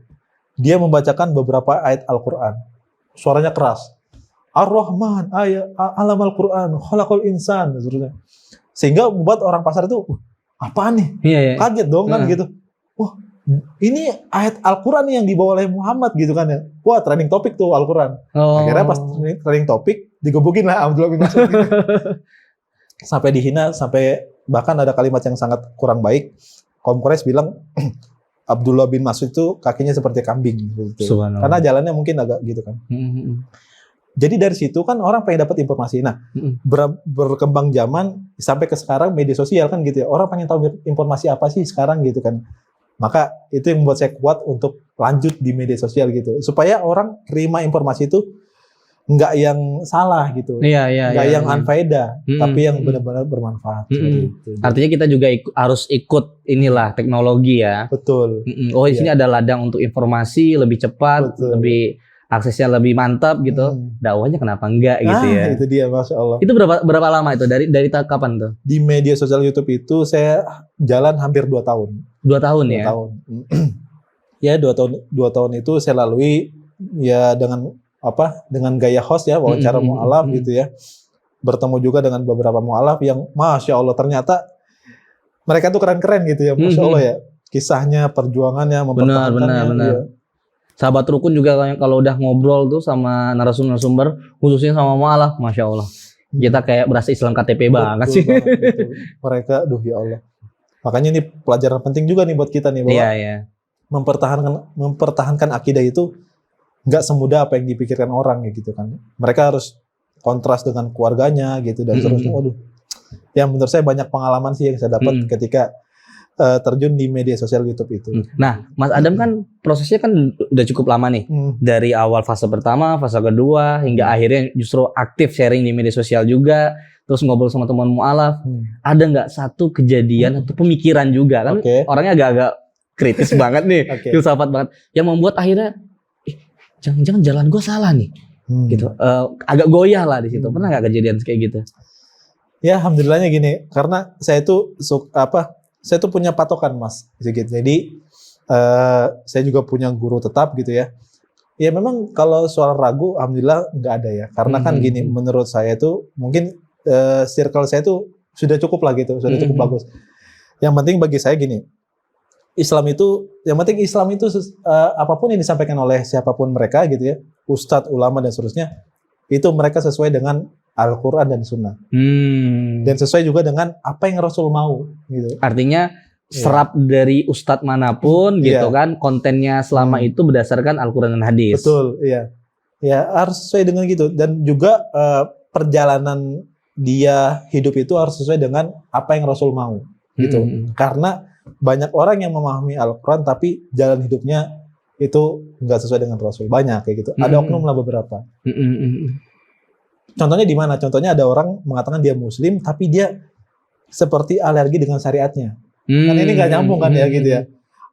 Dia membacakan beberapa ayat Al-Qur'an. Suaranya keras. Ar-Rahman, alam Al-Quran, khalaqal insan, dan seterusnya. Sehingga membuat orang pasar itu, apaan nih? Kaget dong kan gitu. Wah, ini ayat Al-Quran nih yang dibawa oleh Muhammad gitu kan ya. Wah, trending topik tuh Al-Quran. Akhirnya pas trending topik, digebukin lah Abdullah bin Mas'ud gitu. Sampai dihina, sampai bahkan ada kalimat yang sangat kurang baik. Kaum Quraisy bilang, Abdullah bin Mas'ud itu kakinya seperti kambing. Gitu. Karena jalannya mungkin agak gitu kan. Jadi dari situ kan orang pengen dapat informasi. Nah, berkembang zaman sampai ke sekarang media sosial kan gitu ya. Orang pengen tahu informasi apa sih sekarang gitu kan. Maka itu yang membuat saya kuat untuk lanjut di media sosial gitu. Supaya orang terima informasi itu nggak yang salah gitu. Nggak yang unfaedah, tapi yang benar-benar bermanfaat. Gitu. Artinya kita juga harus ikut inilah teknologi ya. Betul. Di sini ada ladang untuk informasi lebih cepat, lebih aksesnya lebih mantap gitu, dakwahnya kenapa enggak gitu ya? Itu dia, Masya Allah. Itu berapa lama itu? Dari kapan tuh? Di media sosial YouTube itu saya jalan hampir 2 tahun. 2 tahun ya? 2 tahun. Ya 2 tahun itu saya lalui ya dengan gaya host ya, wawancara mu'alaf gitu ya. Bertemu juga dengan beberapa mu'alaf yang Masya Allah ternyata mereka tuh keren-keren gitu ya, Masya Allah ya. Kisahnya, perjuangannya, mempertahankannya. Benar. Ya. Sahabat rukun juga kalau udah ngobrol tuh sama narasumber, khususnya sama mu'alaf, Masya Allah. Kita kayak berasa Islam KTP banget sih. Betul. Mereka, ya Allah. Makanya ini pelajaran penting juga nih buat kita nih, bahwa mempertahankan akidah itu nggak semudah apa yang dipikirkan orang gitu kan. Mereka harus kontras dengan keluarganya gitu dan seterusnya. Waduh. Ya menurut saya banyak pengalaman sih yang saya dapat ketika terjun di media sosial YouTube itu. Nah, Mas Adam kan prosesnya kan udah cukup lama nih. Dari awal fase pertama, fase kedua, hingga akhirnya justru aktif sharing di media sosial juga, terus ngobrol sama teman mu'alaf. Ada nggak satu kejadian atau pemikiran juga kan? Orangnya agak-agak kritis banget nih, filsafat banget, yang membuat akhirnya, jangan-jangan jalan gue salah nih, gitu. Agak goyah lah di situ. Pernah nggak kejadian kayak gitu? Ya, alhamdulillahnya gini, karena saya tuh saya tuh punya patokan, Mas Sigit. Jadi saya juga punya guru tetap gitu ya. Ya memang kalau soal ragu, alhamdulillah nggak ada ya. Karena kan gini, menurut saya tuh mungkin circle saya tuh sudah cukup lah gitu, sudah cukup bagus. Yang penting bagi saya gini, yang penting Islam itu apapun yang disampaikan oleh siapapun mereka gitu ya, ustadz, ulama dan seterusnya, itu mereka sesuai dengan Al-Quran dan Sunnah. Dan sesuai juga dengan apa yang Rasul mau. Gitu. Artinya serap dari ustadz manapun gitu kan, kontennya selama itu berdasarkan Al-Quran dan hadis. Betul, iya. Ya harus sesuai dengan gitu. Dan juga perjalanan dia hidup itu harus sesuai dengan apa yang Rasul mau gitu. Karena banyak orang yang memahami Al-Quran tapi jalan hidupnya itu nggak sesuai dengan Rasul. Banyak kayak gitu. Ada oknum lah beberapa. Contohnya di mana? Contohnya ada orang mengatakan dia Muslim tapi dia seperti alergi dengan syariatnya. Kan ini nggak nyambung kan ya gitu ya.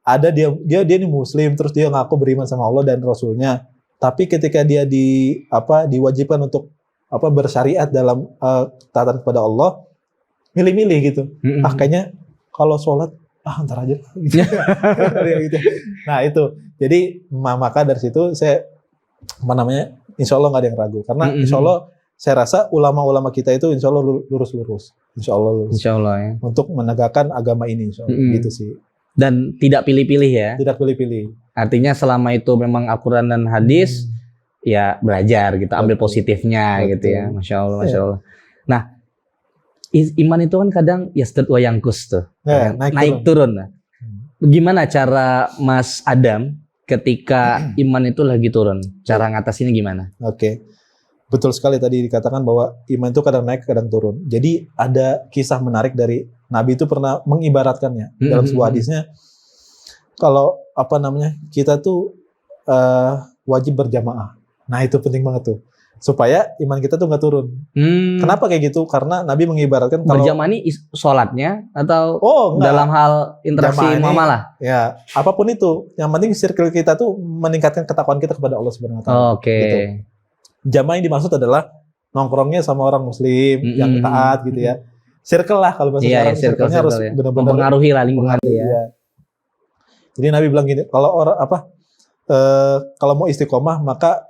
Ada dia ini Muslim terus dia ngaku beriman sama Allah dan Rasulnya. Tapi ketika dia diwajibkan untuk bersyariat dalam taatan kepada Allah, milih-milih gitu. Kayaknya kalau sholat ntar aja gitu. Gitu. Nah itu, jadi maka dari situ saya insya Allah nggak ada yang ragu, karena insya Allah saya rasa ulama-ulama kita itu insya Allah lurus-lurus, insya Allah ya. Untuk menegakkan agama ini, insya Allah. Gitu sih. Dan tidak pilih-pilih ya. Tidak pilih-pilih. Artinya selama itu memang Al-Quran dan hadis, ya belajar gitu, ambil positifnya gitu ya. Masya Allah, Masya Allah. Nah, iman itu kan kadang yasdud wa yangkus tuh, naik turun. Gimana cara Mas Adam ketika iman itu lagi turun? Cara ngatasinnya gimana? Oke. Betul sekali tadi dikatakan bahwa iman itu kadang naik, kadang turun. Jadi ada kisah menarik dari Nabi itu pernah mengibaratkannya dalam sebuah hadisnya. Kalau kita tuh wajib berjamaah. Nah itu penting banget tuh. Supaya iman kita tuh nggak turun. Kenapa kayak gitu? Karena Nabi mengibaratkan kalau berjamaah ini sholatnya atau enggak. Dalam hal interaksi muamalah. Ya, apapun itu. Yang penting circle kita tuh meningkatkan ketakwaan kita kepada Allah Subhanahu wa taala. Oke. Gitu. Jamaah yang dimaksud adalah nongkrongnya sama orang Muslim yang taat gitu ya. Circle lah kalau bahasa sekarang, circle-nya harus benar-benar mempengaruhi lah lingkungan ya. Jadi Nabi bilang gini, kalau kalau mau istiqomah maka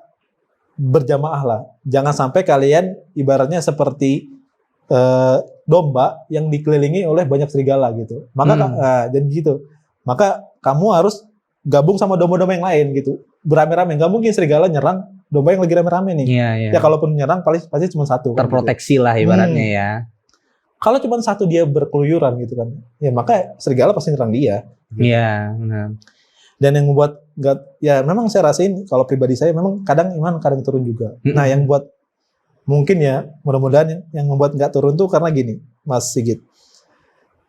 berjamaah lah. Jangan sampai kalian ibaratnya seperti domba yang dikelilingi oleh banyak serigala gitu. Maka jadi gitu. Maka kamu harus gabung sama domba-domba yang lain gitu. Beramai-ramai. Gak mungkin serigala nyerang domba yang lagi rame-rame nih. Ya kalaupun nyerang pasti cuma satu. Terproteksi lah ibaratnya ya. Kalau cuma satu dia berkeluyuran gitu kan, ya maka serigala pasti nyerang dia. Iya, benar. Dan yang membuat memang saya rasain kalau pribadi saya memang kadang iman kadang turun juga. Nah yang buat mungkin ya mudah-mudahan yang membuat nggak turun tuh karena gini, Mas Sigit.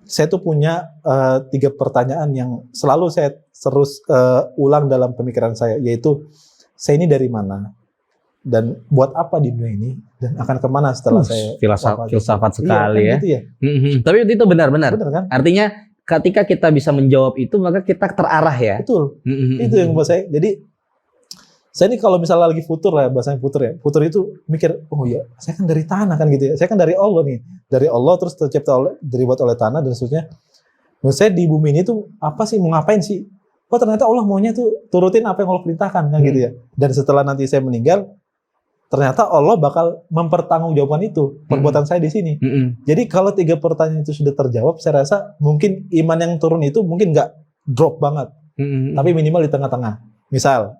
Saya tuh punya 3 pertanyaan yang selalu saya terus ulang dalam pemikiran saya, yaitu saya ini dari mana? Dan buat apa di dunia ini, dan akan kemana setelah saya filsafat sekali kan ya. Gitu ya. Tapi itu benar-benar. Benar kan? Artinya ketika kita bisa menjawab itu maka kita terarah ya. Betul. Itu yang buat saya. Jadi saya ini kalau misalnya lagi futur lah, bahasanya futur ya. Futur itu mikir, oh ya, saya kan dari tanah kan gitu ya. Saya kan dari Allah nih. Dari Allah terus tercipta dibuat oleh tanah dan seterusnya. Menurut saya di bumi ini tuh apa sih, mau ngapain sih? Oh ternyata Allah maunya tuh turutin apa yang Allah perintahkan kan gitu ya. Dan setelah nanti saya meninggal, ternyata Allah bakal mempertanggungjawabkan itu perbuatan saya di sini. Jadi kalau 3 pertanyaan itu sudah terjawab, saya rasa mungkin iman yang turun itu mungkin nggak drop banget, tapi minimal di tengah-tengah. Misal,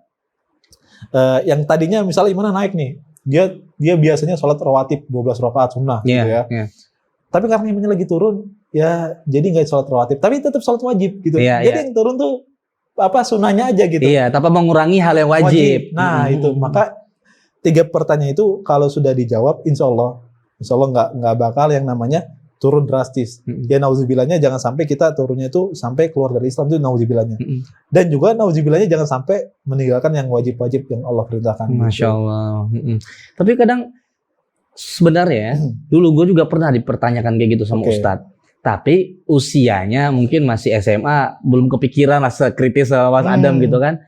yang tadinya misalnya imannya naik nih, dia biasanya sholat rawatib 12 rakaat sunnah gitu ya. Tapi karena imannya lagi turun, ya jadi nggak sholat rawatib, tapi tetap sholat wajib gitu. Jadi yang turun tuh sunnahnya aja gitu. Iya, tanpa mengurangi hal yang wajib. Nah itu maka 3 pertanyaan itu kalau sudah dijawab, insya Allah nggak bakal yang namanya turun drastis. Ya nauzubillahnya jangan sampai kita turunnya itu sampai keluar dari Islam, itu nauzubillahnya. Dan juga nauzubillahnya jangan sampai meninggalkan yang wajib-wajib yang Allah perintahkan. Masya Allah. Tapi kadang sebenarnya dulu gue juga pernah dipertanyakan kayak gitu sama Ustadz. Tapi usianya mungkin masih SMA, belum kepikiran lah sekritis sama Mas Adam gitu kan.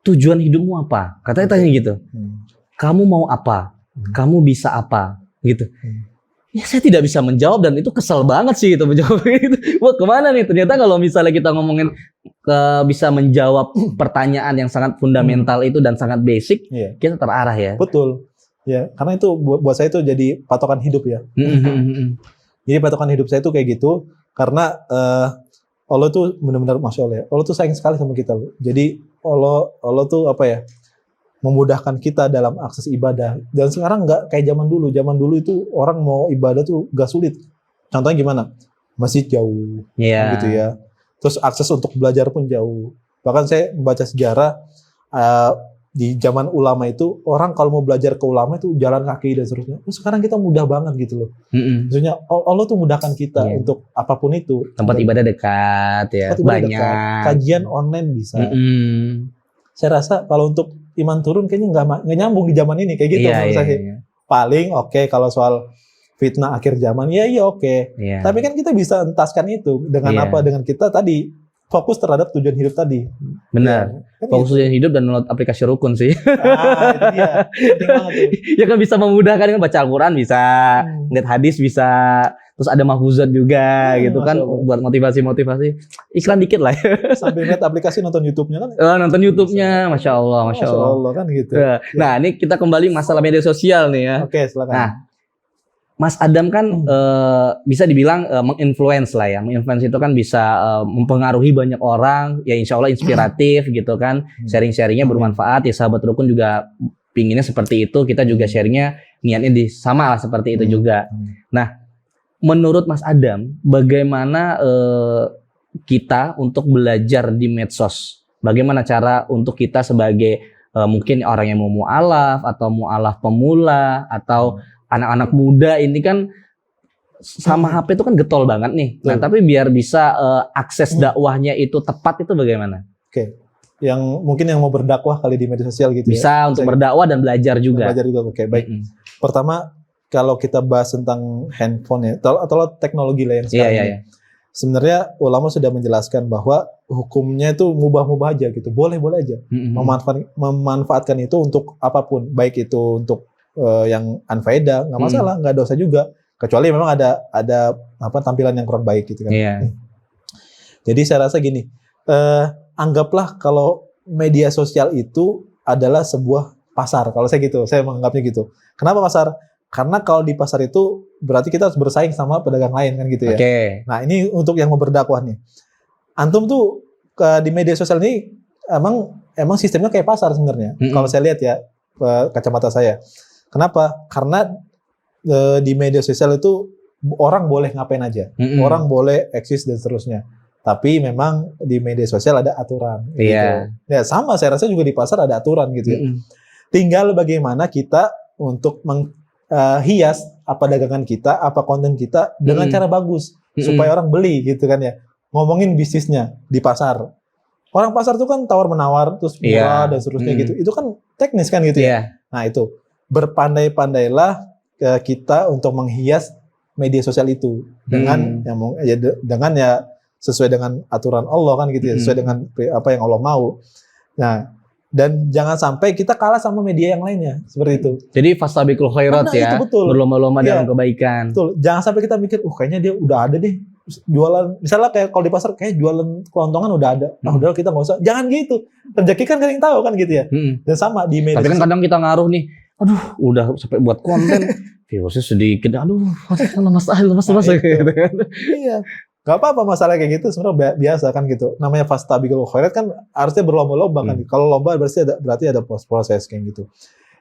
Tujuan hidupmu apa? Katanya tanya gitu. Kamu mau apa? Kamu bisa apa? Gitu. Ya saya tidak bisa menjawab dan itu kesel banget sih itu menjawab gitu. Wah kemana nih? Ternyata kalau misalnya kita ngomongin bisa menjawab pertanyaan yang sangat fundamental itu dan sangat basic, kita terarah ya. Betul. Ya, karena itu buat saya itu jadi patokan hidup ya. Jadi patokan hidup saya itu kayak gitu karena Allah tuh benar-benar Masya Allah ya. Allah tuh sayang sekali sama kita. Jadi Allah tuh memudahkan kita dalam akses ibadah. Dan sekarang nggak kayak zaman dulu. Zaman dulu itu orang mau ibadah tuh gak sulit. Contohnya gimana? Masjid jauh, gitu ya. Terus akses untuk belajar pun jauh. Bahkan saya membaca sejarah di zaman ulama itu orang kalau mau belajar ke ulama itu jalan kaki dan seterusnya. Sekarang kita mudah banget gitu loh. Maksudnya Allah tuh mudahkan kita untuk apapun itu. Tempat ibadah dekat ya, Tempat ibadah banyak. dekat, kajian online bisa. Saya rasa kalau untuk iman turun kayaknya nggak nyambung di zaman ini kayak gitu menurut saya. Paling oke, kalau soal fitnah akhir zaman ya oke. Tapi kan kita bisa entaskan itu dengan apa? Dengan kita tadi fokus terhadap tujuan hidup tadi. Benar. Kan Fokus gitu. tujuan hidup dan download aplikasi Rukun sih. Itu dia. Penting banget tuh. Ya kan bisa memudahkan, kan baca Al-Quran bisa, lihat hadis bisa, terus ada mahfuzat juga gitu kan, buat motivasi-motivasi. Iklan dikit lah. Sambil lihat aplikasi nonton YouTube-nya kan. Nonton YouTube-nya, Masya Allah. Masya Allah kan gitu. Nah, ini kita kembali masalah media sosial nih ya. Oke, silakan. Nah, Mas Adam kan bisa dibilang menginfluence lah ya. Menginfluence itu kan bisa mempengaruhi banyak orang. Ya insya Allah inspiratif gitu kan. Sharing-sharingnya bermanfaat. Ya sahabat Rukun juga pinginnya seperti itu. Kita juga sharingnya niatnya sama lah seperti itu juga. Nah, menurut Mas Adam, bagaimana kita untuk belajar di medsos? Bagaimana cara untuk kita sebagai mungkin orang yang mau mu'alaf atau mu'alaf pemula atau anak-anak muda ini kan sama HP itu kan getol banget nih. Nah, tapi biar bisa akses dakwahnya itu tepat itu bagaimana? Oke. Yang mungkin yang mau berdakwah kali di media sosial gitu bisa ya. Untuk berdakwah dan belajar juga. Belajar juga. Oke, baik. Pertama, kalau kita bahas tentang handphone ya atau teknologi lah yang sekarang ini. Sebenarnya ulama sudah menjelaskan bahwa hukumnya itu mubah-mubah aja gitu. Boleh-boleh aja. Memanfaatkan itu untuk apapun, baik itu untuk yang unfaedah, nggak masalah, nggak dosa juga, kecuali memang ada apa tampilan yang kurang baik gitu kan. Jadi saya rasa gini, anggaplah kalau media sosial itu adalah sebuah pasar. Kalau saya menganggapnya gitu. Kenapa pasar? Karena kalau di pasar itu berarti kita harus bersaing sama pedagang lain kan gitu ya. Nah, ini untuk yang mau berdakwah nih. Antum tuh di media sosial ini emang sistemnya kayak pasar sebenarnya. Kalau saya lihat ya, kacamata saya. Kenapa? Karena di media sosial itu orang boleh ngapain aja, orang boleh eksis dan seterusnya. Tapi memang di media sosial ada aturan. Gitu. Ya sama, saya rasa juga di pasar ada aturan gitu ya. Tinggal bagaimana kita untuk menghias apa dagangan kita, apa konten kita dengan cara bagus supaya orang beli gitu kan ya. Ngomongin bisnisnya di pasar. Orang pasar itu kan tawar menawar terus murah dan seterusnya gitu. Itu kan teknis kan gitu ya. Nah itu. Berpandai-pandailah kita untuk menghias media sosial itu dengan dengan ya sesuai dengan aturan Allah kan gitu ya, sesuai dengan apa yang Allah mau. Nah, dan jangan sampai kita kalah sama media yang lainnya seperti itu. Jadi fastabiqul khairat ya, berlomba-lomba dalam kebaikan. Betul. Jangan sampai kita mikir, kayaknya dia udah ada deh jualan, misalnya kayak kalau di pasar kayak jualan kelontongan udah ada. Nah, udah kita nggak usah. Jangan gitu. Rezeki kan kalian tahu kan gitu ya. Dan sama di media. Tapi kan kadang kita ngaruh nih. Aduh, udah sampai buat konten, viewersnya sedikit. Aduh, lemas gitu kan. Iya, nggak apa-apa masalah kayak gitu. Sebenarnya biasa kan gitu. Namanya fastabiqul khairat kan harusnya berlomba-lomba kan. Kalau lomba berarti ada proses kayak gitu.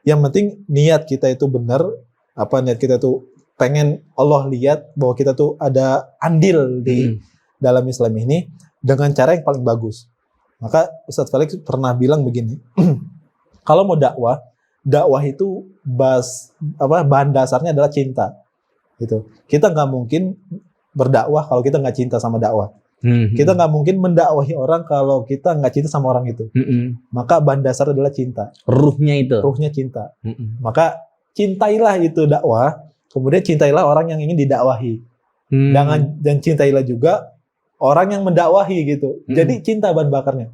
Yang penting niat kita itu benar. Niat kita itu pengen Allah lihat bahwa kita tuh ada andil di dalam Islam ini dengan cara yang paling bagus. Maka Ustadz Felix pernah bilang begini, kalau mau dakwah itu bahan dasarnya adalah cinta. Gitu. Kita nggak mungkin berdakwah kalau kita nggak cinta sama dakwah. Kita nggak mungkin mendakwahi orang kalau kita nggak cinta sama orang itu. Maka bahan dasar adalah cinta. Ruhnya cinta. Maka cintailah itu dakwah. Kemudian cintailah orang yang ingin didakwahi. Dan cintailah juga orang yang mendakwahi gitu. Jadi cinta bahan bakarnya.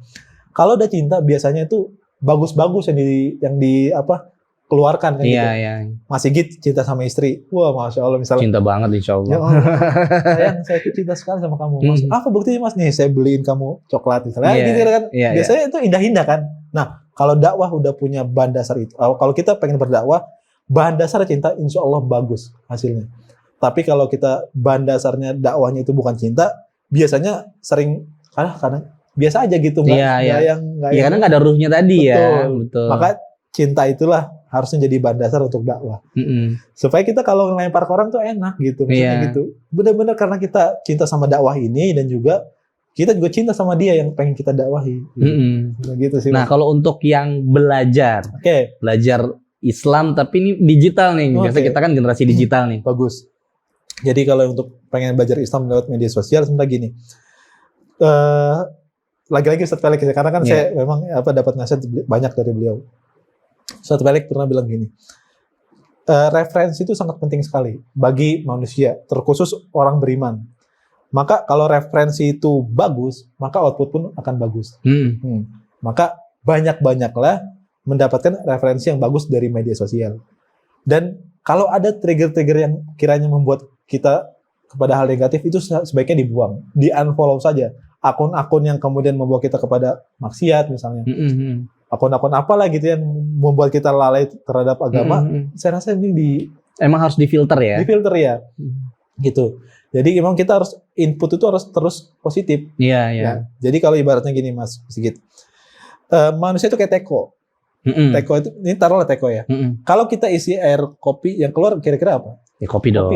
Kalau udah cinta biasanya itu bagus-bagus yang di keluarkan kan gitu. Mas Sigit cinta sama istri. Wah, Masya Allah misalnya. Cinta banget insya Allah. Ya Allah, sayang, saya cinta sekali sama kamu. Mas, apa buktinya Mas? Nih, saya beliin kamu coklat misalnya. Gitu kan. Biasanya itu indah-indah kan. Nah, kalau dakwah udah punya bahan dasar itu. Kalau kita pengen berdakwah, bahan dasar cinta insya Allah bagus hasilnya. Tapi kalau kita bahan dasarnya dakwahnya itu bukan cinta, biasanya sering kadang biasa aja gitu, karena nggak ada ruhnya tadi. Betul. Maka cinta itulah harusnya jadi bahan dasar untuk dakwah. Supaya kita kalau ngelempar ke orang tuh enak gitu, maksudnya gitu. Benar-benar karena kita cinta sama dakwah ini dan juga kita juga cinta sama dia yang pengen kita dakwahi. Gitu sih. Nah, kalau untuk yang belajar Islam tapi ini digital nih. Biasa kita kan generasi digital nih. Bagus. Jadi kalau untuk pengen belajar Islam lewat media sosial sebenarnya gini. Lagi-lagi Ustaz Felix ya, karena kan saya memang dapat nasihat banyak dari beliau. Ustaz Felix pernah bilang gini. Referensi itu sangat penting sekali bagi manusia, terkhusus orang beriman. Maka kalau referensi itu bagus, maka output pun akan bagus. Maka banyak-banyaklah mendapatkan referensi yang bagus dari media sosial. Dan kalau ada trigger-trigger yang kiranya membuat kita kepada hal negatif, itu sebaiknya dibuang, di-unfollow saja. Akun-akun yang kemudian membawa kita kepada maksiat misalnya. Akun-akun apalah gitu yang membuat kita lalai terhadap agama, saya rasa ini emang harus difilter ya? Difilter ya. Gitu. Jadi memang kita harus input itu harus terus positif. Iya. Ya. Jadi kalau ibaratnya gini Mas Sigit, manusia itu kayak teko. Teko itu, ini taruhlah teko ya. Kalau kita isi air kopi, yang keluar kira-kira apa? Ya kopi dong.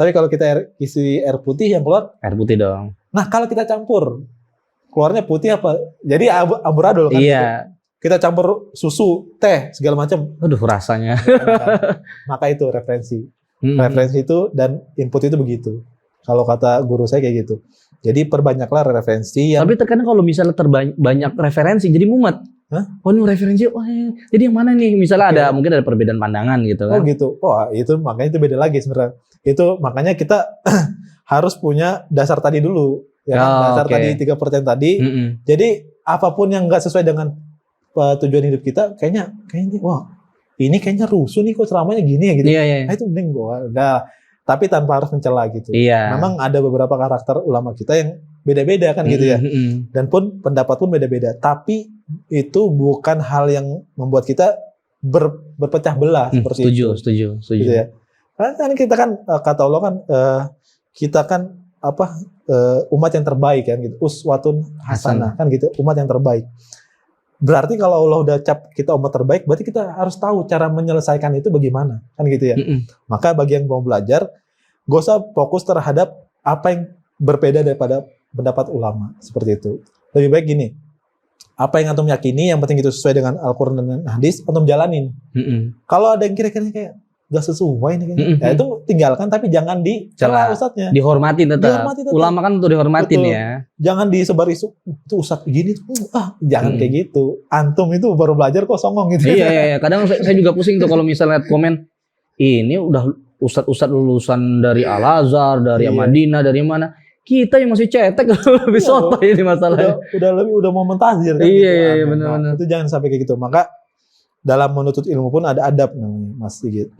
Tapi kalau kita isi air putih, yang keluar? Air putih dong. Nah kalau kita campur, keluarnya putih apa? Jadi amburadul kan? Iya. Gitu. Kita campur susu, teh, segala macam. Aduh rasanya. Maka itu referensi. Referensi itu dan input itu begitu. Kalau kata guru saya kayak gitu. Jadi perbanyaklah referensi yang... Tapi terkadang kalau misalnya banyak referensi jadi mumet. Oh ini referensi, jadi yang mana nih? Misalnya ada mungkin ada perbedaan pandangan gitu kan. Oh gitu. Oh itu makanya itu beda lagi sebenarnya. Itu makanya kita harus punya dasar tadi dulu. Ya kan? Dasar tadi 3% tadi. Jadi apapun yang nggak sesuai dengan tujuan hidup kita, kayaknya wah ini kayaknya rusuh nih kok ceramahnya gini ya gitu. Iya. Nah itu mending gua. Nah, tapi tanpa harus mencela gitu. Iya. Memang ada beberapa karakter ulama kita yang beda-beda kan gitu ya. Dan pun pendapat pun beda-beda. Tapi itu bukan hal yang membuat kita berpecah belah seperti itu. Setuju. Gitu ya. Karena kan kita kan kata Allah kan kita kan umat yang terbaik kan gitu. Uswatun hasanah kan gitu, umat yang terbaik. Berarti kalau Allah udah cap kita umat terbaik, berarti kita harus tahu cara menyelesaikan itu bagaimana, kan gitu ya. Maka bagi yang mau belajar, gak usah fokus terhadap apa yang berbeda daripada pendapat ulama, seperti itu. Lebih baik gini, apa yang antum yakini, yang penting itu sesuai dengan Al-Quran dan Hadis, antum jalanin. Kalau ada yang kira-kira kayak gak sesuai nih kayaknya, ya itu tinggalkan, tapi jangan dicela ustadznya. Dihormatin tetap. Ulama kan untuk dihormatin. Betul. Ya. Jangan disebar isu, itu ustadz gini, jangan kayak gitu. Antum itu baru belajar kok songong gitu. Iya. Kadang saya juga pusing tuh kalau misalnya komen, ini udah ustadz lulusan dari Al-Azhar, dari Madinah, dari mana. Kita yang masih cetek lebih sotoy ini masalahnya. Udah mau mentazir kan. Iya, benar-benar. Itu jangan sampai kayak gitu. Maka dalam menuntut ilmu pun ada adab namanya, Mas Sigit.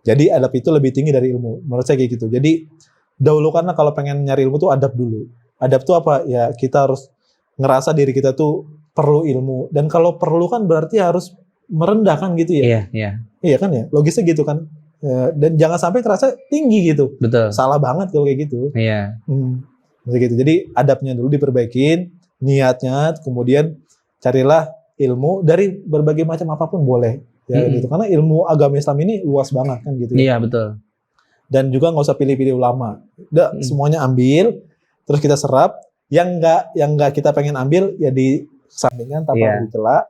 Jadi adab itu lebih tinggi dari ilmu. Menurut saya kayak gitu. Jadi dahulukanlah kalau pengen nyari ilmu tuh adab dulu. Adab tuh apa? Ya kita harus ngerasa diri kita tuh perlu ilmu. Dan kalau perlu kan berarti harus merendahkan gitu ya. Iya kan ya. Logisnya gitu kan. Dan jangan sampai ngerasa tinggi gitu. Betul. Salah banget kalau kayak gitu. Iya. Begitu. Jadi adabnya dulu diperbaikin, niatnya, kemudian carilah ilmu dari berbagai macam apapun boleh ya gitu, karena ilmu agama Islam ini luas banget kan gitu ya. Iya betul. Dan juga nggak usah pilih-pilih ulama, udah semuanya ambil terus kita serap, yang nggak kita pengen ambil ya di sampingkan tanpa dicela,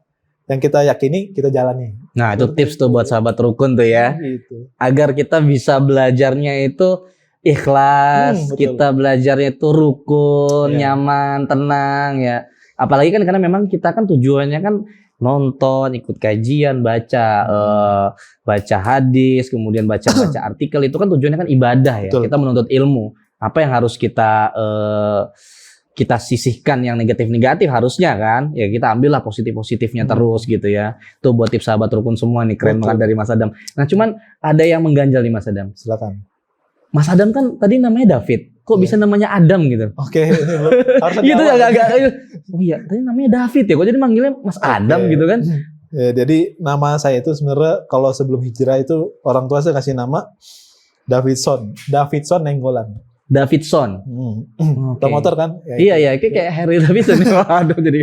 yang kita yakini kita jalani. Nah itu tips tuh buat sahabat rukun tuh ya, gitu. Agar kita bisa belajarnya itu ikhlas, kita belajarnya itu rukun, nyaman, tenang ya. Apalagi kan karena memang kita kan tujuannya kan nonton, ikut kajian, baca hadis, kemudian baca artikel, itu kan tujuannya kan ibadah ya. Betul. Kita menuntut ilmu. Apa yang harus kita sisihkan yang negatif-negatif harusnya kan? Ya kita ambillah positif-positifnya terus gitu ya. Tuh buat tips sahabat rukun semua nih, keren banget dari Mas Adam. Nah cuman ada yang mengganjal nih Mas Adam. Silakan. Mas Adam kan tadi namanya David. Kok bisa namanya Adam gitu? Oke, itu agak-agak. Oh iya, tadi namanya David ya. Kok jadi manggilnya Mas Adam gitu kan? Ya, jadi nama saya itu sebenarnya kalau sebelum hijrah itu orang tua saya kasih nama Davidson Nenggolan. Davidson. Motor kan? Ya, iya, kayak Harry Davidson. Waduh jadi.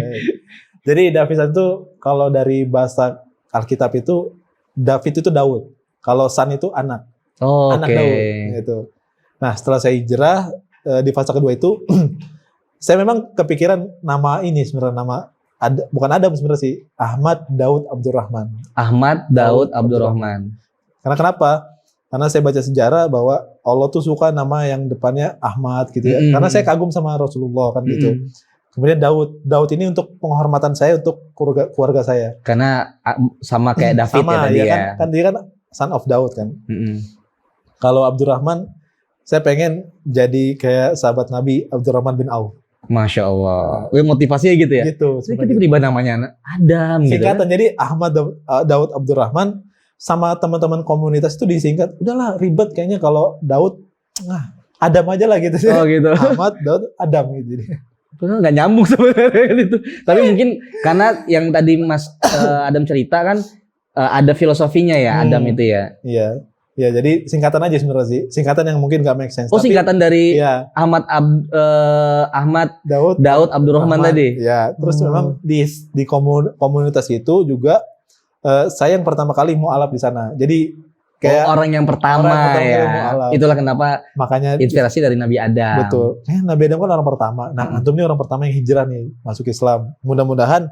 Jadi Davidson itu kalau dari bahasa Alkitab itu David itu Daud. Kalau Son itu anak. Anak Daud gitu. Nah setelah saya hijrah di fase kedua itu Saya memang kepikiran nama ini sebenarnya, nama bukan Adam sebenarnya sih, Ahmad Daud Abdurrahman. Ahmad Daud Abdurrahman. Karena kenapa? Karena saya baca sejarah bahwa Allah tuh suka nama yang depannya Ahmad gitu ya. Karena saya kagum sama Rasulullah kan gitu. Kemudian Daud ini untuk penghormatan saya untuk keluarga saya. Karena sama kayak David sama, ya tadi ya. Kan dia kan son of Daud kan. Kalau Abdurrahman, saya pengen jadi kayak sahabat Nabi Abdurrahman bin Auf. Masya Allah. Motivasinya gitu ya? Gitu. Jadi tiba-tiba namanya Adam gitu. Singkatan, jadi Ahmad Daud Abdurrahman, sama teman-teman komunitas itu disingkat. Udahlah ribet kayaknya kalau Daud, Adam aja lah gitu. Oh gitu. Ahmad Daud Adam gitu. Nggak nyambung sebenarnya itu. Tapi mungkin karena yang tadi Mas Adam cerita kan ada filosofinya ya Adam itu ya. Iya. Ya, jadi singkatan aja sebenarnya sih. Singkatan yang mungkin gak make sense. Oh, tapi, singkatan dari ya. Ahmad Daud Abdurrahman tadi. Ya, terus memang di komunitas itu juga saya yang pertama kali mualaf di sana. Jadi kayak orang yang pertama ya. Itulah kenapa makanya inspirasi dari Nabi Adam. Betul. Nabi Adam kan orang pertama. Nah, antum ini orang pertama yang hijrah nih masuk Islam. Mudah-mudahan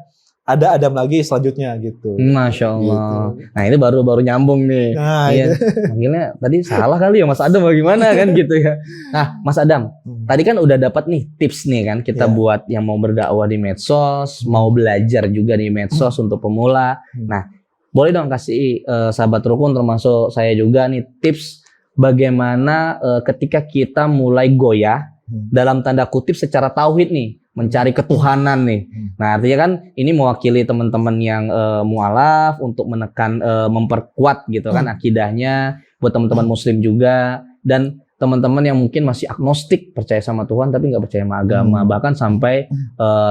ada Adam lagi selanjutnya gitu. Masya Allah. Gitu. Nah ini baru nyambung nih. Nah, iya. Manggilnya tadi salah kali ya Mas Adam bagaimana kan gitu ya. Nah Mas Adam, tadi kan udah dapat nih tips nih kan kita buat yang mau berdakwah di medsos, mau belajar juga di medsos untuk pemula. Nah boleh dong kasih sahabat rukun termasuk saya juga nih tips bagaimana ketika kita mulai goyah dalam tanda kutip secara tauhid nih. Mencari ketuhanan nih. Nah artinya kan ini mewakili teman-teman yang mualaf untuk menekan, memperkuat gitu kan akidahnya buat teman-teman muslim juga dan teman-teman yang mungkin masih agnostik percaya sama Tuhan tapi nggak percaya sama agama bahkan sampai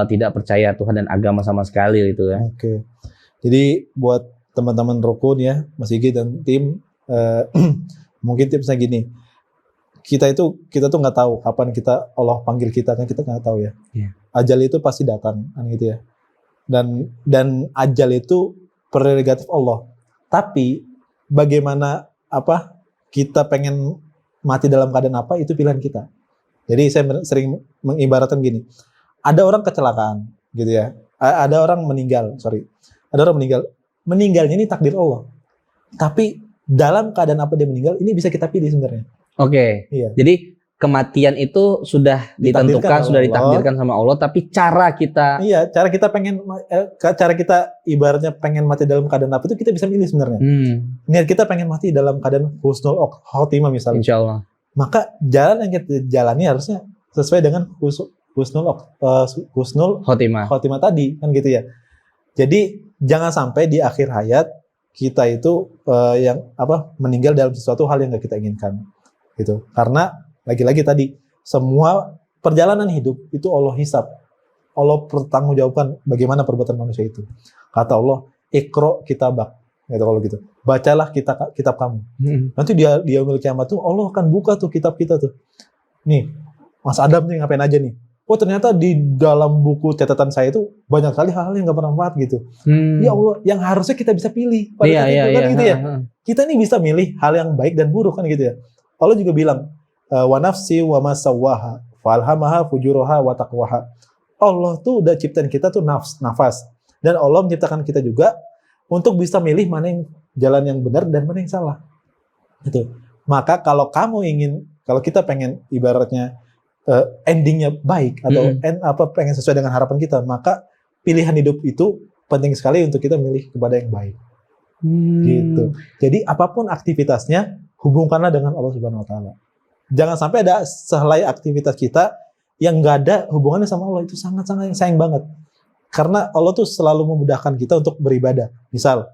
tidak percaya Tuhan dan agama sama sekali gitu ya. Oke. Jadi buat teman-teman rukun ya Mas Igi dan tim mungkin tipsnya gini. Kita tuh nggak tahu kapan Allah panggil kita kan kita nggak tahu ya. Ajal itu pasti datang kan gitu ya. Dan ajal itu prerogatif Allah. Tapi bagaimana kita pengen mati dalam keadaan apa itu pilihan kita. Jadi saya sering mengibaratkan gini. Ada orang kecelakaan gitu ya. Ada orang meninggal, Ada orang meninggal. Meninggalnya ini takdir Allah. Tapi dalam keadaan apa dia meninggal ini bisa kita pilih sebenarnya. Oke. Iya. Jadi kematian itu sudah ditentukan, sudah ditakdirkan sama Allah, tapi cara kita cara kita ibaratnya pengen mati dalam keadaan apa itu kita bisa milih sebenarnya. Niat kita pengen mati dalam keadaan husnul khotimah misalnya. Insya Allah. Maka jalan yang kita jalani harusnya sesuai dengan husnul khotimah tadi kan gitu ya. Jadi jangan sampai di akhir hayat kita itu meninggal dalam sesuatu hal yang nggak kita inginkan. Gitu. Karena lagi-lagi tadi semua perjalanan hidup itu Allah hisab. Allah pertanggungjawabkan bagaimana perbuatan manusia itu. Kata Allah, "Iqra kitabak." Gitu kalau gitu. Bacalah kitab kamu. Nanti dia yaumil kiamat tuh Allah akan buka tuh kitab kita tuh. Nih, Mas Adam nih ngapain aja nih? Oh ternyata di dalam buku catatan saya itu banyak sekali hal-hal yang gak bermanfaat gitu. Ya Allah, yang harusnya kita bisa pilih pada saat itu kan gitu ya. Kita nih bisa milih hal yang baik dan buruk kan gitu ya. Allah juga bilang, wa nafsi wa ma sawwaha falhamaha fujuraha wa taqwaha. Allah tuh udah ciptain kita tuh nafas. Dan Allah menciptakan kita juga untuk bisa milih mana yang jalan yang benar dan mana yang salah. Gitu. Maka kalau kita pengen ibaratnya endingnya baik atau pengen sesuai dengan harapan kita, maka pilihan hidup itu penting sekali untuk kita milih kepada yang baik. Gitu. Jadi apapun aktivitasnya hubungkanlah dengan Allah Subhanahu wa taala. Jangan sampai ada sehelai aktivitas kita yang nggak ada hubungannya sama Allah, itu sangat-sangat sayang banget. Karena Allah tuh selalu memudahkan kita untuk beribadah. Misal,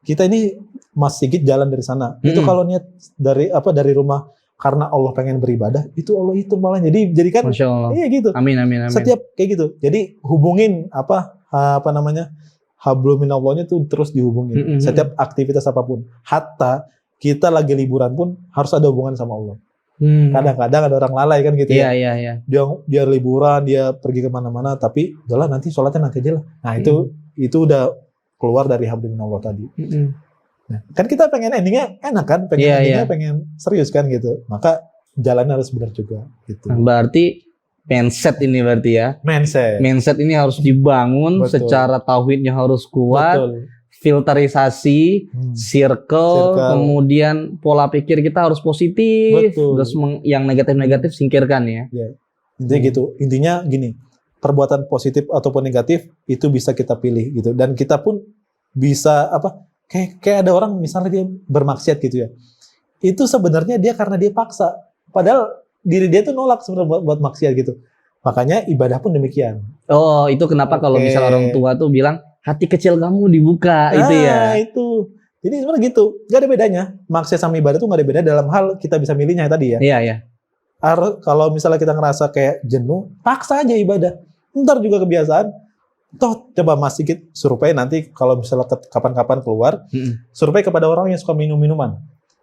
kita ini Mas Sigit jalan dari sana. Itu kalau niat dari rumah karena Allah pengen beribadah, itu Allah itu malah jadi kan iya gitu. Amin. Setiap kayak gitu. Jadi hubungin hablum minallahnya tuh terus dihubungin. Setiap aktivitas apapun. Hatta kita lagi liburan pun harus ada hubungan sama Allah. Kadang-kadang ada orang lalai kan gitu ya. Iya. Dia liburan, dia pergi kemana-mana, tapi udahlah nanti sholatnya nanti aja lah. Nah itu udah keluar dari hablum minallah tadi. Nah, kan kita pengen endingnya enak kan, pengen serius kan gitu. Maka jalannya harus benar juga gitu. Nah, berarti mindset ini berarti ya. Mindset ini harus dibangun. Betul. Secara tauhidnya harus kuat. Betul. Filterisasi, circle, kemudian pola pikir kita harus positif. Betul. Terus yang negatif-negatif singkirkan ya. Intinya gitu. Intinya gini, perbuatan positif ataupun negatif itu bisa kita pilih gitu. Dan kita pun bisa kayak ada orang misalnya dia bermaksiat gitu ya. Itu sebenarnya dia karena dia paksa. Padahal diri dia tuh nolak sebenarnya buat maksiat gitu. Makanya ibadah pun demikian. Oh, itu kenapa kalau misal orang tua tuh bilang hati kecil kamu dibuka itu ya. Itu. Jadi sebenarnya gitu. Gak ada bedanya. Maksiat sama ibadah tuh gak ada beda dalam hal kita bisa milihnya tadi ya. Iya. Kalau misalnya kita ngerasa kayak jenuh, paksa aja ibadah. Ntar juga kebiasaan. Toh coba Mas Sigit survei nanti kalau misalnya kapan-kapan keluar, survei kepada orang yang suka minum-minuman.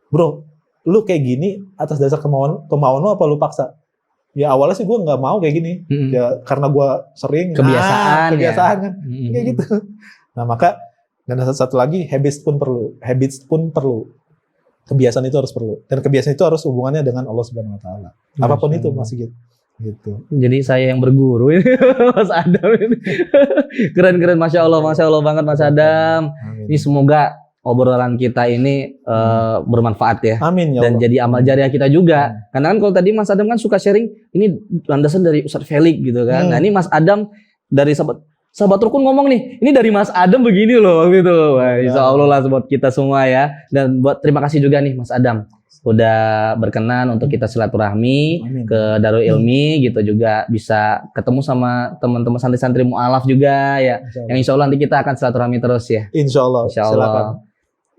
Bro, lu kayak gini atas dasar kemauan lu apa lu paksa? Ya awalnya sih gue nggak mau kayak gini, ya karena gue sering kebiasaan kan, kayak gitu. Nah maka dan satu lagi habits pun perlu. Kebiasaan itu harus perlu dan kebiasaan itu harus hubungannya dengan Allah Subhanahu Wa Taala. Apapun itu Mas Sigit. Gitu. Jadi saya yang berguru ini Mas Adam ini. Keren, Masya Allah banget Mas Adam. Amin. Ini semoga obrolan kita ini bermanfaat ya. Amin ya dan Allah. jadi amal jariah kita juga. Karena kan kalau tadi Mas Adam kan suka sharing ini landasan dari Ustadz Felix gitu kan. Nah ini Mas Adam dari sahabat rukun ngomong nih, ini dari Mas Adam begini loh gitu. Wah, insya Allah lah buat kita semua ya. Dan terima kasih juga nih Mas Adam udah berkenan untuk kita silaturahmi ke Darul Ilmi gitu, juga bisa ketemu sama teman-teman santri-santri mualaf juga ya. Yang insya Allah nanti kita akan silaturahmi terus ya. Insya Allah. Silakan.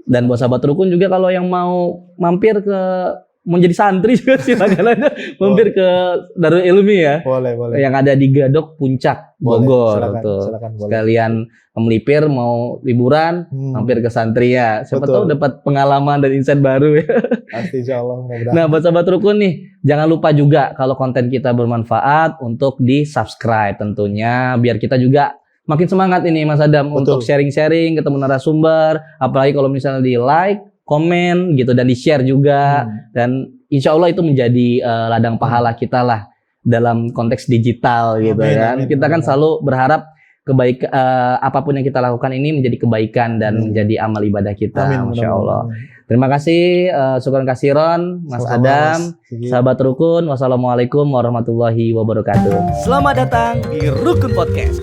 Dan buat sahabat rukun juga kalau yang mau mampir ke menjadi santri juga silakan aja mampir ke Darul Ilmi ya. Boleh. Yang ada di Gadok Puncak Bogor. Silakan, sekalian melipir mau liburan mampir ke santri ya. Siapa tahu dapat pengalaman dan insight baru ya. Pasti insya Allah. Nah buat sahabat rukun nih, jangan lupa juga kalau konten kita bermanfaat untuk di subscribe tentunya, biar kita juga makin semangat ini Mas Adam untuk sharing-sharing ketemu narasumber, apalagi kalau misalnya di like, komen gitu dan di share juga, dan insya Allah itu menjadi ladang pahala kita lah dalam konteks digital gitu kan. Kita kan selalu berharap apapun yang kita lakukan ini menjadi kebaikan dan menjadi amal ibadah kita. Masya Allah. Terima kasih, syukran kasiron Mas Adam, sahabat rukun. Wassalamualaikum warahmatullahi wabarakatuh. Selamat datang di Rukun Podcast.